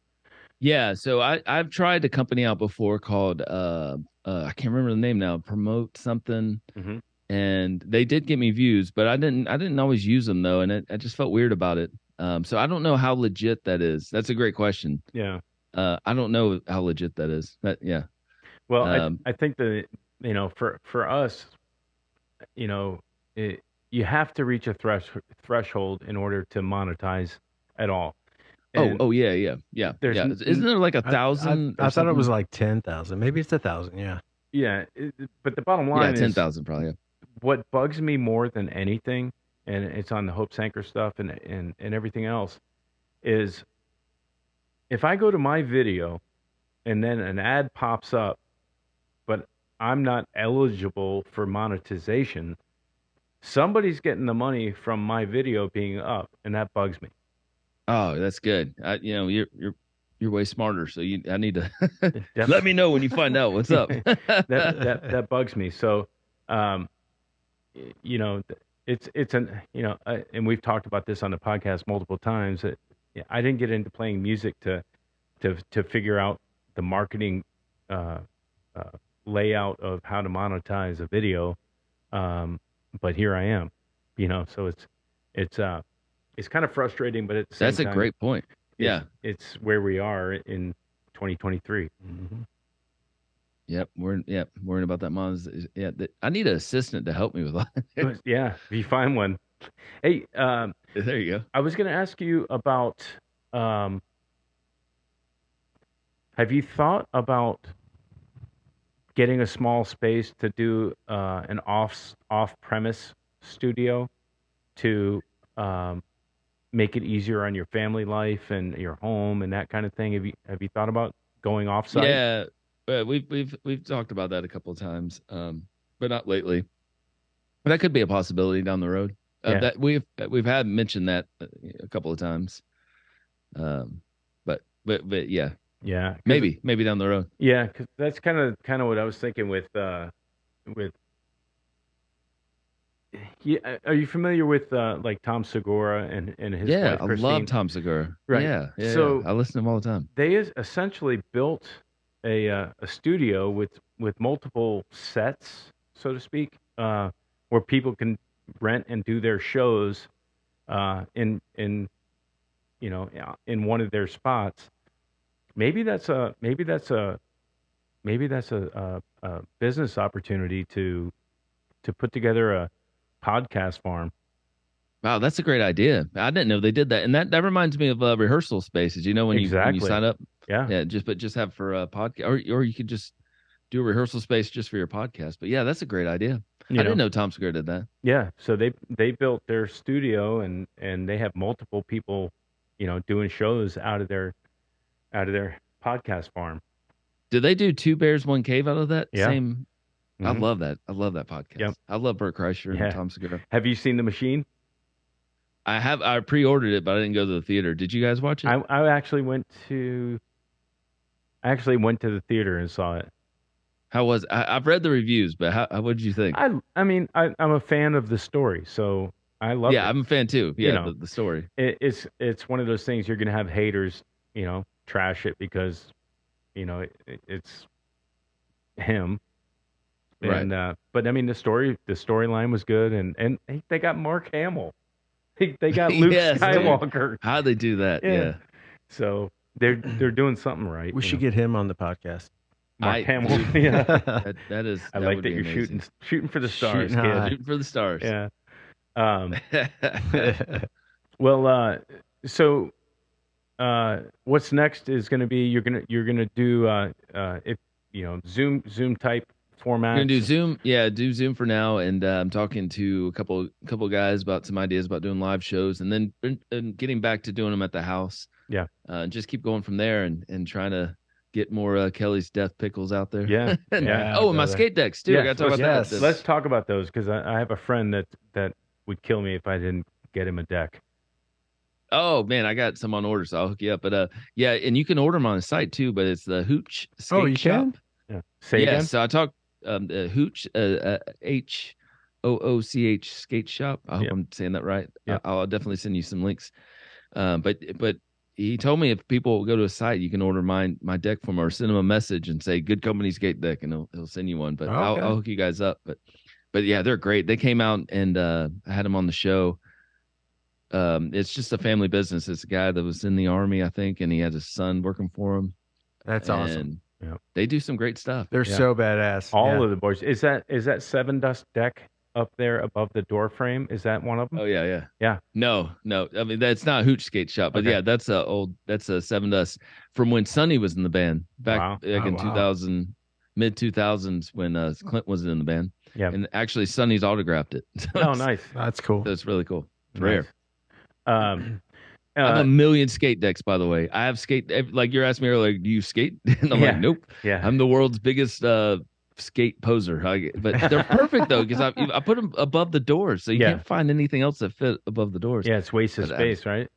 Yeah, so I've tried a company out before called I can't remember the name now, Promote something.
Mhm.
And they did get me views, but I didn't always use them though, and I just felt weird about it. So I don't know how legit that is. That's a great question.
Yeah.
I don't know how legit that is. Yeah.
Well, I think that for us, you have to reach a threshold in order to monetize at all. And
Yeah. Isn't there like 1,000?
I thought it was like 10,000. Maybe it's 1,000. Yeah.
Yeah, but the bottom line is
10,000 probably. Yeah.
What bugs me more than anything, and it's on the Hope's Anchor stuff and everything else, is if I go to my video and then an ad pops up, but I'm not eligible for monetization, somebody's getting the money from my video being up, and that bugs me.
Oh, that's good. You're way smarter, so I need to let me know when you find out what's up.
that bugs me. So, it's and we've talked about this on the podcast multiple times. That I didn't get into playing music to figure out the marketing layout of how to monetize a video, but here I am. So it's kind of frustrating, but at the same
That's a
time,
great point. Yeah.
It's where we are in 2023.
Mm-hmm.
Yep. Worrying about that monetization. Yeah. I need an assistant to help me with that.
Yeah. If you find one. Hey,
there you go.
I was going to ask you about, have you thought about getting a small space to do an off-premise studio to make it easier on your family life and your home and that kind of thing? Have you thought about going off-site?
Yeah, we've talked about that a couple of times, but not lately. But that could be a possibility down the road. That we've had mentioned that a couple of times. But yeah.
Yeah, 'cause-
Maybe down the road.
Yeah, because that's kind of what I was thinking with. Yeah, are you familiar with like Tom Segura and his
Yeah,
wife
I
Christine?
love Tom Segura.
Right.
Yeah.
So-
I listen to him all the time.
They essentially built a studio with multiple sets, so to speak, where people can rent and do their shows in in one of their spots. Maybe that's a business opportunity to put together a podcast farm.
Wow, that's a great idea. I didn't know they did that, and that reminds me of rehearsal spaces. You know, when you
Exactly.
sign up,
Yeah.
just have for a podcast, or you could just do a rehearsal space just for your podcast. But yeah, that's a great idea. I didn't know Tom Segura did that.
Yeah, so they built their studio and they have multiple people, doing shows out of their podcast farm.
Did they do Two Bears, One Cave out of that
Yeah.
same? I
Mhm.
love that. I love that podcast.
Yep.
I love Burt Kreischer
Yeah.
and Tom Segura.
Have you seen The Machine?
I pre-ordered it, but I didn't go to the theater. Did you guys watch it?
I actually went to the theater and saw it.
How was? I've read the reviews, but what did you think?
I mean, I'm a fan of the story, so I love it.
I'm a fan too. Yeah,
know.
the story.
It's one of those things you're gonna have haters, trash it because, it's him.
Right.
And but I mean the storyline was good, and they got Mark Hamill. They got Luke
Yes, dude.
Skywalker.
How'd they do that?
Yeah.
Yeah.
So they're doing something right.
We should get him on the podcast.
Mark Hamill.
dude,
Yeah.
that is.
I
that
like
would
that
be
you're
amazing.
shooting for the stars,
Shooting high.
kid.
Shooting for the stars.
Yeah. Well, so what's next is going to be you're gonna do if Zoom type format.
We're gonna do Zoom. Yeah, do Zoom for now, and I'm talking to a couple guys about some ideas about doing live shows, and then and getting back to doing them at the house.
Yeah.
And just keep going from there, and trying to get more Kelly's Death Pickles out there.
Yeah.
And-
Yeah.
oh, and my skate decks too. I got to talk about
yes.
that.
Let's talk about those because I have a friend that would kill me if I didn't get him a deck.
Oh man, I got some on order, so I'll hook you up. But yeah, and you can order them on the site too. But it's the Hooch Skate
Oh, you
Shop.
can?
Yeah. Say
Yeah,
again.
so I talked Hooch HOOCH Skate Shop. I hope
Yep.
I'm saying that right.
Yep.
I'll definitely send you some links. But he told me if people go to a site, you can order my deck from or send him a message and say "Good Company Skate Deck," and he'll send you one. But
Okay.
I'll hook you guys up. But yeah, they're great. They came out and I had them on the show. It's just a family business. It's a guy that was in the army, I think, and he had his son working for him.
That's awesome.
And
Yep.
they do some great stuff.
They're
Yeah.
so badass.
All of the boys. Is that Seven Dust deck up there above the door frame? Is that one of them?
Oh yeah.
Yeah.
No. I mean that's not Hooch Skate Shop, but
Okay.
yeah, that's a Seven Dust from when Sonny was in the band back
Wow.
like in
wow.
2000, mid 2000s when Clint was in the band.
Yeah.
And actually Sonny's autographed it. So
Oh, nice.
That's cool.
That's really cool. It's
Nice.
rare. I have
Uh,
a million skate decks, by the way. I have like you're asking me earlier, do you skate? And I'm
Yeah.
like, nope.
yeah.
I'm the world's biggest skate poser. But they're perfect though because I put them above the doors, so you
Yeah.
can't find anything else that fit above the doors.
Yeah, it's wasted
But,
space, right?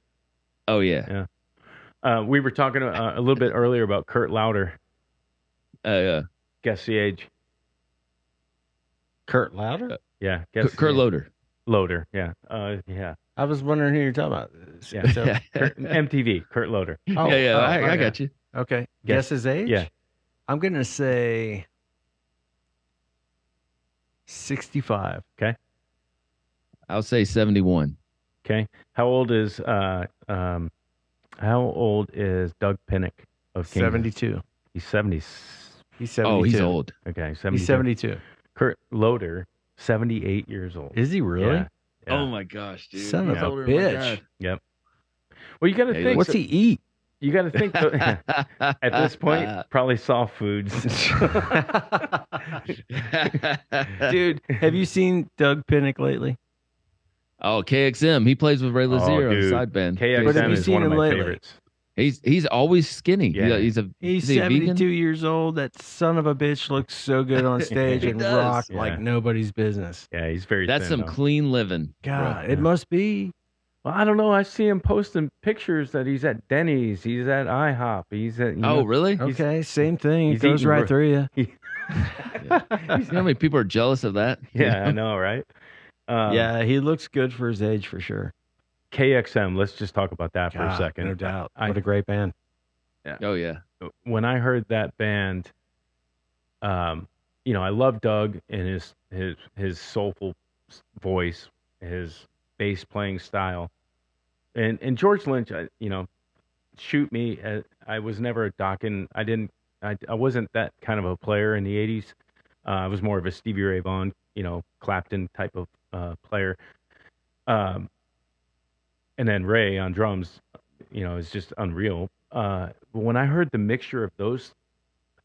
Oh yeah.
We were talking a little bit earlier about Kurt Lauder. Guess the age.
Kurt Louder?
Yeah. Guess
Kurt
the-
Loader.
Loader. Yeah. Yeah.
I was wondering who you're talking about.
Yeah.
So-
MTV. Kurt Loader.
Oh,
I
okay.
got you.
Okay.
Guess-
Guess his age?
Yeah.
I'm going to say 65.
I'll say 71.
Okay. How old is Doug Pinnick of Kansas?
72.
He's 70.
He's 72.
Oh, he's old.
Okay, 72.
He's 72.
Kurt Loader, 78 years old.
Is he really?
Yeah. Yeah.
Oh my gosh, dude.
Son of
Yeah.
a bitch.
Yep. Well, you got to
Hey,
think.
What's he eat?
You got to think. At this point, probably soft foods.
Dude, have you seen Doug Pinnick lately?
Oh, KXM. He plays with Ray Lazier on the
dude.
side band.
But have
KXM
you
is
seen
one of
him
my
lately?
favorites.
He's always skinny.
Yeah.
He's
He's
is he a vegan?
72 years old. That son of a bitch looks so good on stage
He
and
does.
rock
Yeah.
like nobody's business.
Yeah, he's very.
That's
thin,
some
though.
clean living.
God,
Yeah.
it must be.
Well, I don't know. I see him posting pictures that he's at Denny's, he's at IHOP, he's at
Oh, really?
Okay, same thing. It
he's
goes
eating
right through you.
You know how many people are jealous of that? You
Yeah, I
know?
know, right?
Yeah, he looks good for his age for sure.
KXM. Let's just talk about that for a
God,
second.
no doubt.
I-
What a great band.
Oh yeah.
When I heard that band, I love Doug and his soulful voice, his bass playing style, and George Lynch. Shoot me. I was never a Dokken. I wasn't that kind of a player in the '80s. I was more of a Stevie Ray Vaughan, Clapton type of player. And then Ray on drums, is just unreal. But when I heard the mixture of those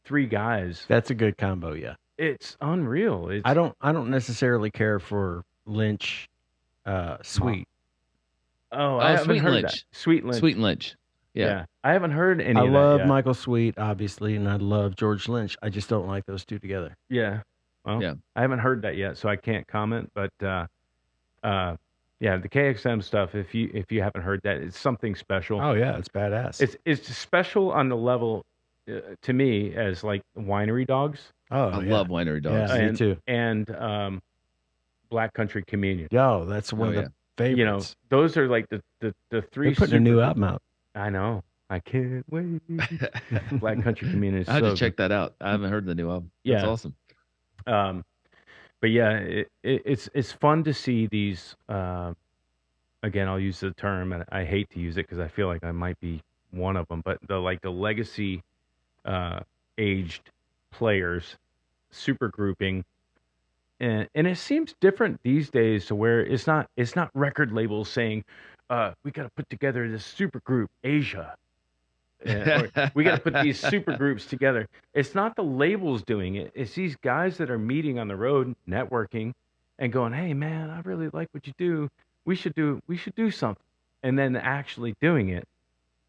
three guys,
That's a good combo, yeah.
it's unreal. It's,
I don't necessarily care for Lynch Sweet.
Oh, I haven't
Sweet
heard
Lynch.
that. Sweet Lynch.
Sweet and Lynch. Yeah.
I haven't heard any
I
of
love
that yet.
Michael Sweet, obviously, and I love George Lynch. I just don't like those two together.
Yeah. Well,
Yeah.
I haven't heard that yet, so I can't comment. But yeah, the KXM stuff. If you haven't heard that, it's something special.
Oh yeah, it's badass.
It's special on the level to me as like winery dogs.
oh,
I
yeah.
love Winery Dogs.
Yeah, me too.
And Black Country Communion.
Yo, that's one
Oh,
of
yeah.
the favorites.
Those are like the three.
They're putting a new
super-
album out.
I know. I can't wait. Black Country Communion. Is
I had
so
to check that out. I haven't heard the new album.
Yeah.
That's awesome.
good. But yeah, it's fun to see these. Again, I'll use the term, and I hate to use it because I feel like I might be one of them. But the legacy aged players, super grouping, and it seems different these days to where it's not record labels saying, we got to put together this super group Asia. Or, we got to put these super groups together. It's not the labels doing it. It's these guys that are meeting on the road, networking, and going, "Hey, man, I really like what you do. We should do something," and then actually doing it.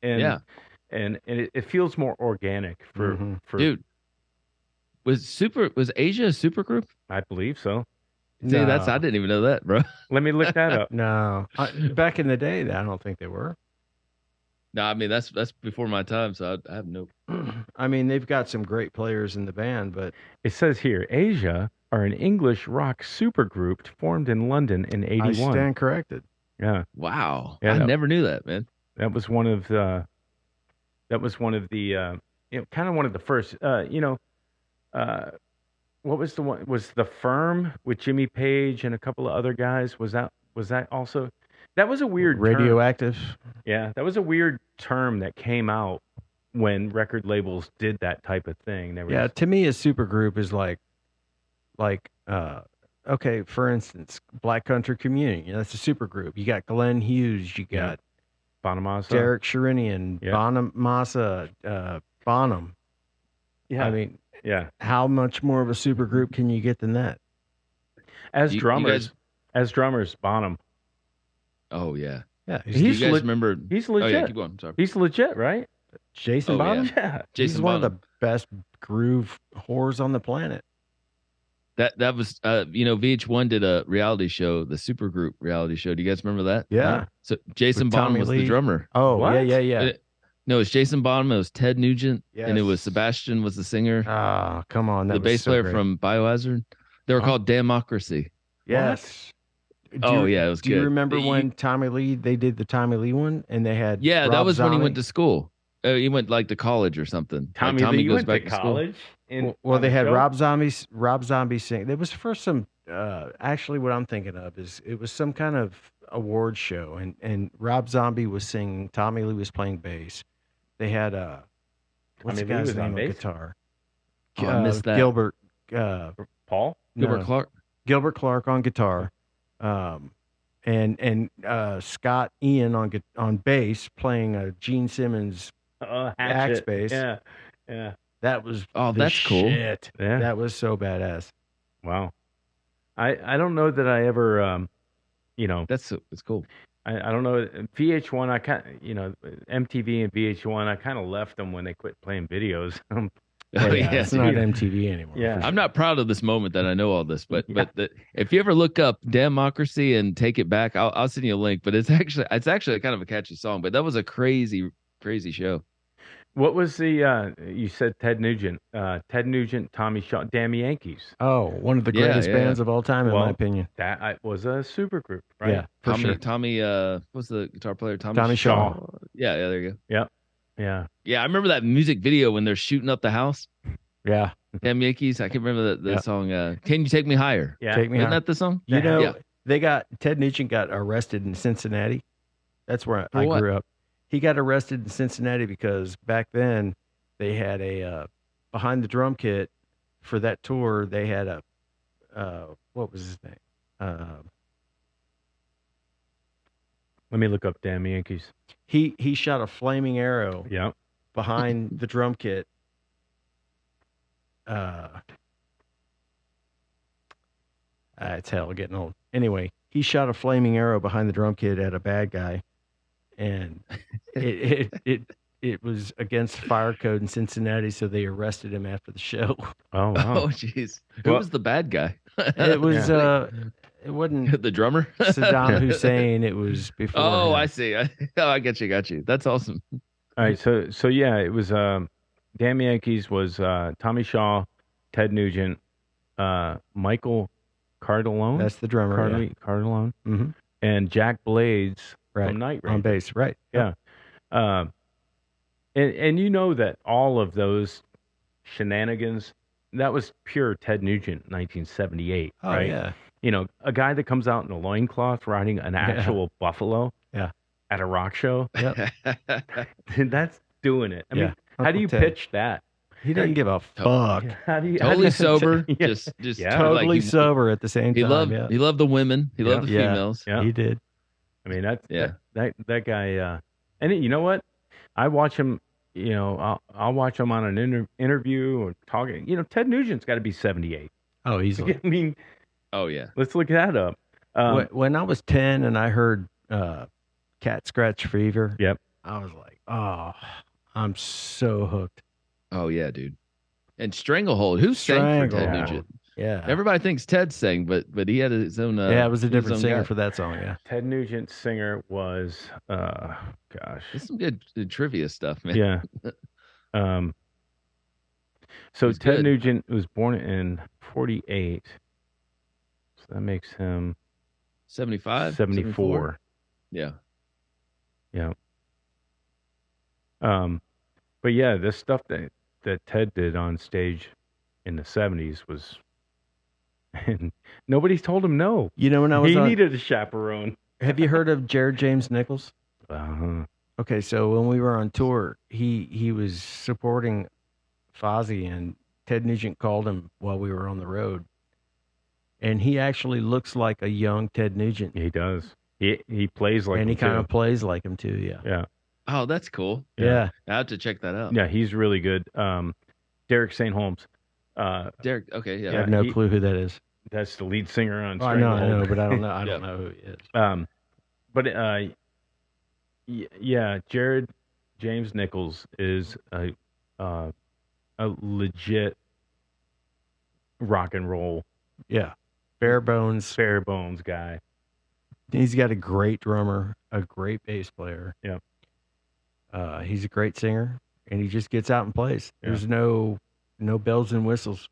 And
Yeah.
and it feels more organic for
Mhm.
for.
Dude, was Asia a super group?
I believe so.
See, I
No.
didn't even know that, bro.
Let me look that up.
No, back in the day, I don't think they were.
No, I mean that's before my time, so I have no.
I mean, they've got some great players in the band, but
It says here, Asia are an English rock supergroup formed in London in
I
'81.
stand corrected.
Yeah.
Wow,
Yeah,
I
no.
never knew that, man.
That was one of the kind of one of the first. What was the one? Was The Firm with Jimmy Page and a couple of other guys? Was that also? That was a weird term.
Radioactive.
Yeah, that was a weird term that came out when record labels did that type of thing. There was,
Yeah, to me, a supergroup is like, okay, for instance, Black Country Community. That's a supergroup. You got Glenn Hughes. You
Yeah.
got
Bonamassa.
Derek Sherinian,
Yeah.
Bonamassa, Bonham.
Yeah,
I mean,
yeah.
how much more of a supergroup can you get than that?
As
You
drummers, Bonham.
Oh yeah.
Yeah,
Do
He's
you guys
leg-
remember?
He's
Oh yeah,
legit.
keep going. I'm sorry.
He's legit, right?
Jason
Oh, yeah.
Bonham.
Yeah.
He's
Jason
one of
Bonham.
the best groove whores on the planet.
That was VH1 did a reality show, the Supergroup reality show. Do you guys remember that?
Yeah.
So Jason
With
Bonham
Tommy
was
Lee.
the drummer.
Oh,
What?
yeah.
No, it was Jason Bonham. It was Ted Nugent, and it was
Yes.
Sebastian was the singer.
Ah, come on. That
the
was
bass
so
player
great.
from Biohazard. They were
Oh.
called Democracy.
Yes. Do
Oh,
you-
yeah, it was
Do you
good.
remember
You-
when Tommy Lee, they did the Tommy Lee one and they had
Yeah, that
Rob
was when he
Zombie?
went to school. He went like to college or something.
Tommy
like,
Lee
goes
went
back
to
school.
college.
Well,
on
they
the
had
show?
Rob Zombie sing. It was for some. Actually, what I'm thinking of is it was some kind of award show, and Rob Zombie was singing. Tommy Lee was playing bass. They had what's
Tommy
the
Lee
guy's
was on
name on
bass?
guitar?
Oh, I missed that.
Gilbert.
Paul.
Gilbert
no,
Clark.
Gilbert Clark on guitar, and Scott Ian on bass playing Gene Simmons.
Hatchet.
Axe bass.
Yeah.
That was
Oh,
the
that's cool.
shit.
Yeah.
That was so badass.
Wow. I don't know that I ever
It's cool.
I don't know VH1. I kind MTV and VH1. I kind of left them when they quit playing videos.
Oh, yeah,
it's not
dude.
MTV anymore.
Yeah.
for
I'm
sure.
not proud of this moment that I know all this, but
Yeah.
if you ever look up Democracy and Take It Back, I'll send you a link. But it's actually kind of a catchy song. But that was a crazy show.
What was the you said Ted Nugent, Tommy Shaw, Damn Yankees.
Oh, one of the
Yeah,
greatest
yeah,
bands of all time, in
Well,
my opinion.
That was a super group, right?
Yeah, for sure.
Tommy, what's the guitar player?
Tommy Shaw.
Yeah, there you go.
Yep. Yeah.
Yeah, I remember that music video when they're shooting up the house.
Yeah.
Damn Yankees. I can remember the
Yeah.
song. Can you take me higher?
Yeah.
Take Me
Isn't
Higher.
that the song?
You know,
Yeah.
Ted Nugent got arrested in Cincinnati. That's where
For
I
what?
grew up. He got arrested in Cincinnati because back then they had a behind the drum kit for that tour. They had a what was his name?
Let me look up Damn Yankees.
He shot a flaming arrow
Yep.
behind the drum kit. It's hell getting old. Anyway, he shot a flaming arrow behind the drum kit at a bad guy, and it was against fire code in Cincinnati, so they arrested him after the show.
Oh
Oh,
wow.
jeez. Who
Well-
was the bad guy?
It was it wasn't
the drummer.
Saddam Hussein. It was before.
Oh,
him.
I see. I got you. That's awesome.
All right. So yeah, it was Damn Yankees was Tommy Shaw, Ted Nugent, Michael Cardellone.
That's the drummer. Yeah.
Cardellone.
Mm-hmm.
And Jack Blades
Right.
from Night Ranger.
On bass, right?
Yeah. And you know that all of those shenanigans, that was pure Ted Nugent 1978,
Oh
right?
yeah.
You know, a guy that comes out in a loincloth riding an actual buffalo
Yeah.
at a rock show,
Yep.
that's doing it. I mean, how do
Uncle
you
Ted.
pitch that?
He didn't give a fuck.
How do you
Totally sober.
Yeah.
Just
Yeah.
Totally
like
sober at the same
he
time.
loved
yeah.
he loved the women. He loved the
Yeah.
females.
Yeah.
He did.
I mean, that's
Yeah.
that guy. And you know what? I watch him. You know, I'll watch him on an interview or talking. You know, Ted Nugent's got to be 78.
Oh, easily.
I mean,
Oh yeah.
let's look that up.
When I was 10 and I heard Cat Scratch Fever,
Yep.
I was like, oh, I'm so hooked.
Oh yeah, dude. And Stranglehold. Who sang for Ted
Stranglehold.
Nugent?
Yeah.
Everybody thinks Ted sang, but he had his own.
Yeah, it was a
his
different
own
singer
guy.
for that song. Yeah.
Ted Nugent's singer was, gosh,
There's some good trivia stuff, man.
yeah. So
He's
Ted
good.
Nugent was born in 48. So that makes him
75,
74.
Yeah.
Yeah. But yeah, this stuff that Ted did on stage in the 70s was, and nobody told him no.
You know, when I was
He
on,
needed a chaperone.
have you heard of Jared James Nichols?
Uh-huh.
Okay, so when we were on tour, he was supporting Fozzy, and Ted Nugent called him while we were on the road, and he actually looks like a young Ted Nugent,
He does. He plays like
and
him
he kind
too.
of plays like him too. Yeah,
Yeah.
Oh, that's cool.
yeah.
I have to check that out.
Yeah, he's really good. Derek St. Holmes.
Derek. Okay. Yeah.
I have no
he-
clue who that is.
That's the lead singer on
Oh, I know,
Stranglehold.
but I don't know. I
Yeah.
don't know who he is.
Yeah, Jared James Nichols is a legit rock and roll
Yeah, bare bones.
bare bones guy.
He's got a great drummer, a great bass player.
Yeah.
He's a great singer, and he just gets out and plays.
Yeah.
There's no bells and whistles.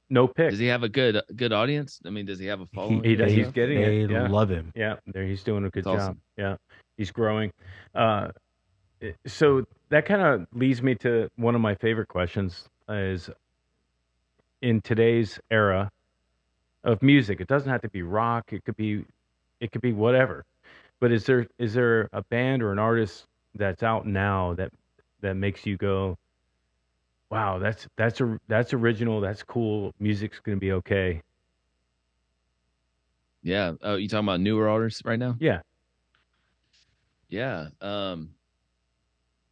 No pick.
Does he have a good audience? I mean, does he have a following?
He does.
and
He's
stuff?
getting
They
it. Yeah.
love him.
Yeah, he's doing a good
That's
job.
awesome.
Yeah, he's growing. So that kind of leads me to one of my favorite questions: is in today's era of music, it doesn't have to be rock. It could be whatever. But is there a band or an artist that's out now that makes you go, wow, that's original, that's cool, music's gonna be okay?
Yeah. Oh, you talking about newer artists right now?
Yeah.
Yeah.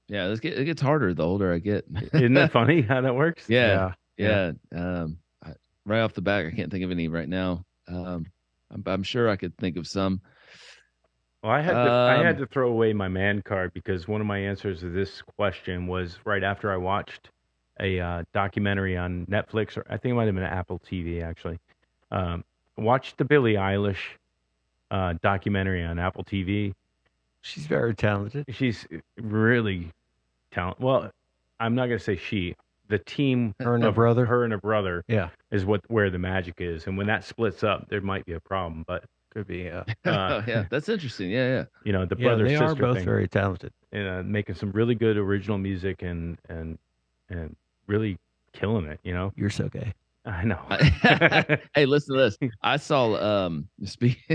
Yeah. It gets harder the older I get.
Isn't that funny how that works?
Yeah. Yeah. Right off the bat, I can't think of any right now. I'm sure I could think of some.
Well, I had to throw away my man card because one of my answers to this question was right after I watched documentary on Netflix, or I think it might have been Apple TV actually. Watch the Billie Eilish documentary on Apple TV.
She's very talented.
She's really talented. Well, I'm not gonna say she. The team,
Her and her brother.
her and her brother,
Yeah,
is where the magic is. And when that splits up, there might be a problem. But
could be.
Yeah, that's interesting. Yeah.
you know, the
Yeah,
brother
they
sister
are both
thing,
very talented.
and making some really good original music and really killing it. You know,
You're so gay.
I know.
Hey, listen to this. I saw speaking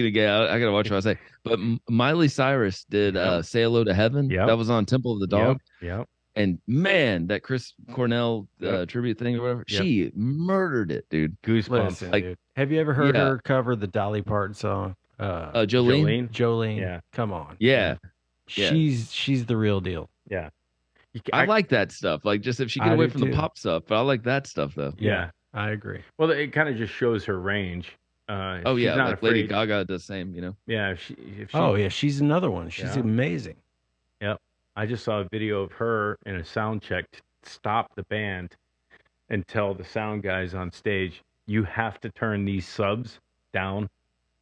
of gay, I gotta watch what I say. But Miley Cyrus did "Say Hello to Heaven."
Yep.
That was on Temple of the Dog.
Yep.
And man, that Chris Cornell tribute thing or whatever,
Yep.
she murdered it, dude.
Goosebumps.
Listen,
Like-
dude. Have you ever heard
Yeah.
her cover the Dolly Parton song?
Jolene.
Jolene.
Yeah.
Come on.
Yeah. Yeah.
She's the real deal.
Yeah.
I like that stuff. Like, just if she
I
get away
do
from the
too.
pop stuff, but I like that stuff though.
Yeah.
I agree.
Well, it kind of just shows her range.
Oh
she's
yeah,
not
like Lady
afraid.
Gaga does the same, you know.
Yeah. If she,
Oh yeah, she's another one. She's
Yeah.
amazing.
I just saw a video of her in a sound check to stop the band and tell the sound guys on stage, "You have to turn these subs down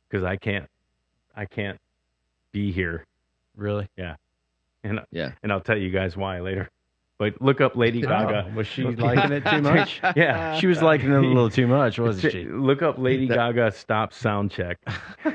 because I can't be here."
Really.
And
Yeah.
and I'll tell you guys why later. But look up Lady Gaga.
Oh, was she liking it too much?
Yeah.
She was liking it a little too much, wasn't she?
Look up Lady Gaga stop sound check.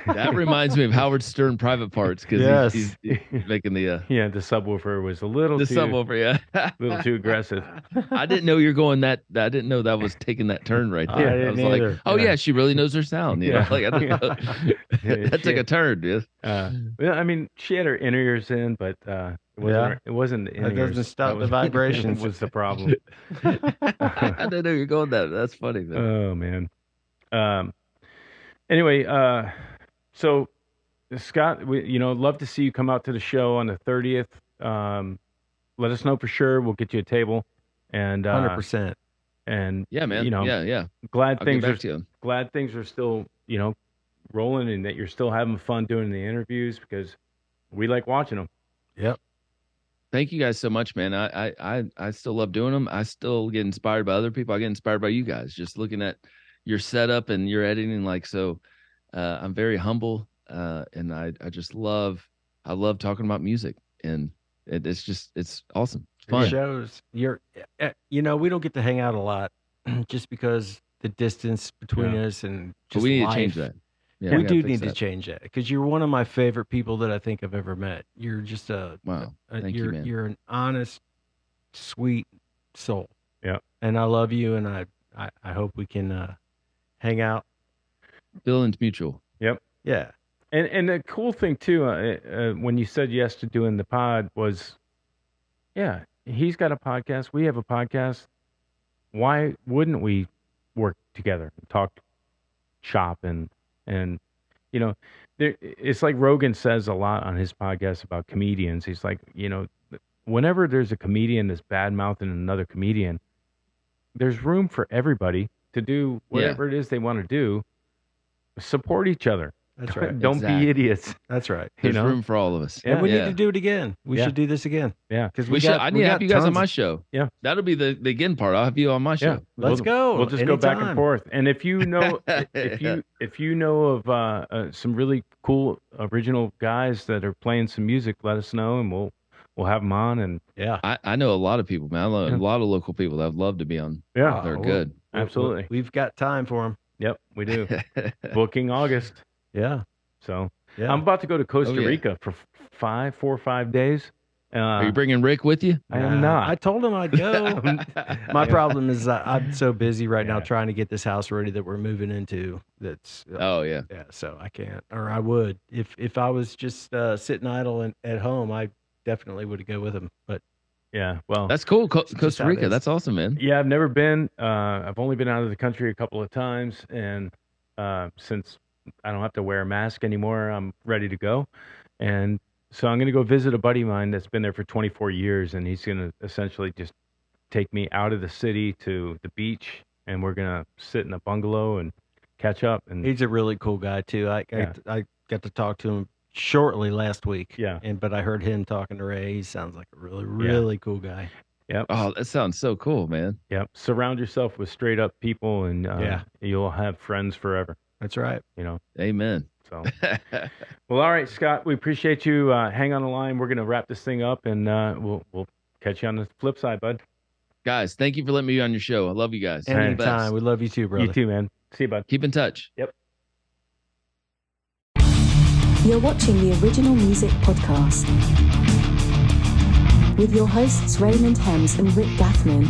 That reminds me of Howard Stern Private Parts because
Yes.
he's making the
Yeah, the subwoofer was a little too
subwoofer. Yeah.
little too aggressive.
I didn't know you're going that. I didn't know that was taking that turn right
I
there. I,
didn't
was like,
either.
oh
Yeah.
yeah, she really knows her sound. You know,
Yeah.
like I didn't know.
Yeah,
That took a turn, dude.
Well, I mean, she had her inner ears in, but it wasn't the inner
That doesn't
ears.
stop
That
the
was-
vibrations.
was the problem.
I didn't know you're going that. That's funny, man.
Oh man. Anyway, so Scott, love to see you come out to the show on the 30th. Let us know for sure. We'll get you a table. And
100%.
and
Yeah, man. Yeah.
glad
I'll
things
get
are
back to you.
glad things are still rolling and that you're still having fun doing the interviews because we like watching them.
Yep.
Thank you guys so much, man. I still love doing them. I still get inspired by other people. I get inspired by you guys. Just looking at your setup and your editing, I'm very humble, and I love talking about music, and it's awesome. It's
It
fun.
shows we don't get to hang out a lot just because the distance between
Yeah.
us and
But
just
we need
life.
to change that. Yeah,
we
gotta
do
fix
need to
that.
change that because you're one of my favorite people that I think I've ever met. You're just
Wow. Thank you,
you're
man.
you're an honest, sweet soul.
Yep.
And I love you, and I hope we can hang out.
Feelings mutual.
Yeah.
And the cool thing too, when you said yes to doing the pod was, yeah, he's got a podcast. We have a podcast. Why wouldn't we work together, talk shop, and it's like Rogan says a lot on his podcast about comedians. He's like, whenever there's a comedian that's bad mouthing another comedian, there's room for everybody to do whatever it is they want to do. Support each other.
That's right.
Don't
Exactly.
be idiots.
That's right.
You
There's
know?
room for all of us.
And we
Yeah.
need to do it again. We
Yeah.
should do this again.
Yeah.
Because
We should. I need to have you guys on my show.
Yeah.
That'll be the again part. I'll have you on my show.
Yeah.
Let's go.
We'll just go back and
Anytime.
forth. And if you know, if you know of some really cool original guys that are playing some music, let us know, and we'll have them on. And
Yeah.
I know a lot of people, man. I know
Yeah.
a lot of local people that I'd love to be on.
yeah,
They're
well,
good.
absolutely.
We've got time for them.
Yep, we do. Booking August.
Yeah.
So
Yeah.
I'm about to go to Costa
Oh, yeah.
Rica for 4 or 5 days.
Are you bringing Rick with you?
I am not.
I told him I'd go. My problem is I'm so busy right now
Yeah.
trying to get this house ready that we're moving into. That's
Oh yeah.
yeah. So I can't, or I would if I was just sitting idle at home. I definitely would go with him. But
Yeah, well,
That's cool.
just
Costa
how it
Rica.
is.
That's awesome, man.
yeah, I've never been. I've only been out of the country a couple of times, and since I don't have to wear a mask anymore, I'm ready to go. And so I'm going to go visit a buddy of mine that's been there for 24 years, and he's going to essentially just take me out of the city to the beach, and we're going to sit in a bungalow and catch up. And
he's a really cool guy too.
Yeah.
I got to talk to him shortly last week.
Yeah.
But I heard him talking to Ray. He sounds like a really cool guy.
Yep.
Oh, that sounds so cool, man.
Yep. Surround yourself with straight up people, and
Yeah.
you'll have friends forever.
That's right.
You know.
Amen.
So, well, all right, Scott. We appreciate you. Hang on the line. We're gonna wrap this thing up, and we'll catch you on the flip side, bud.
Guys, thank you for letting me be on your show. I love you guys. You're the best.
Anytime. We love you too, brother.
You too, man. See you, bud.
Keep in touch.
Yep.
You're watching the Original Music Podcast with your hosts Raymond Hems and Rick Gathman.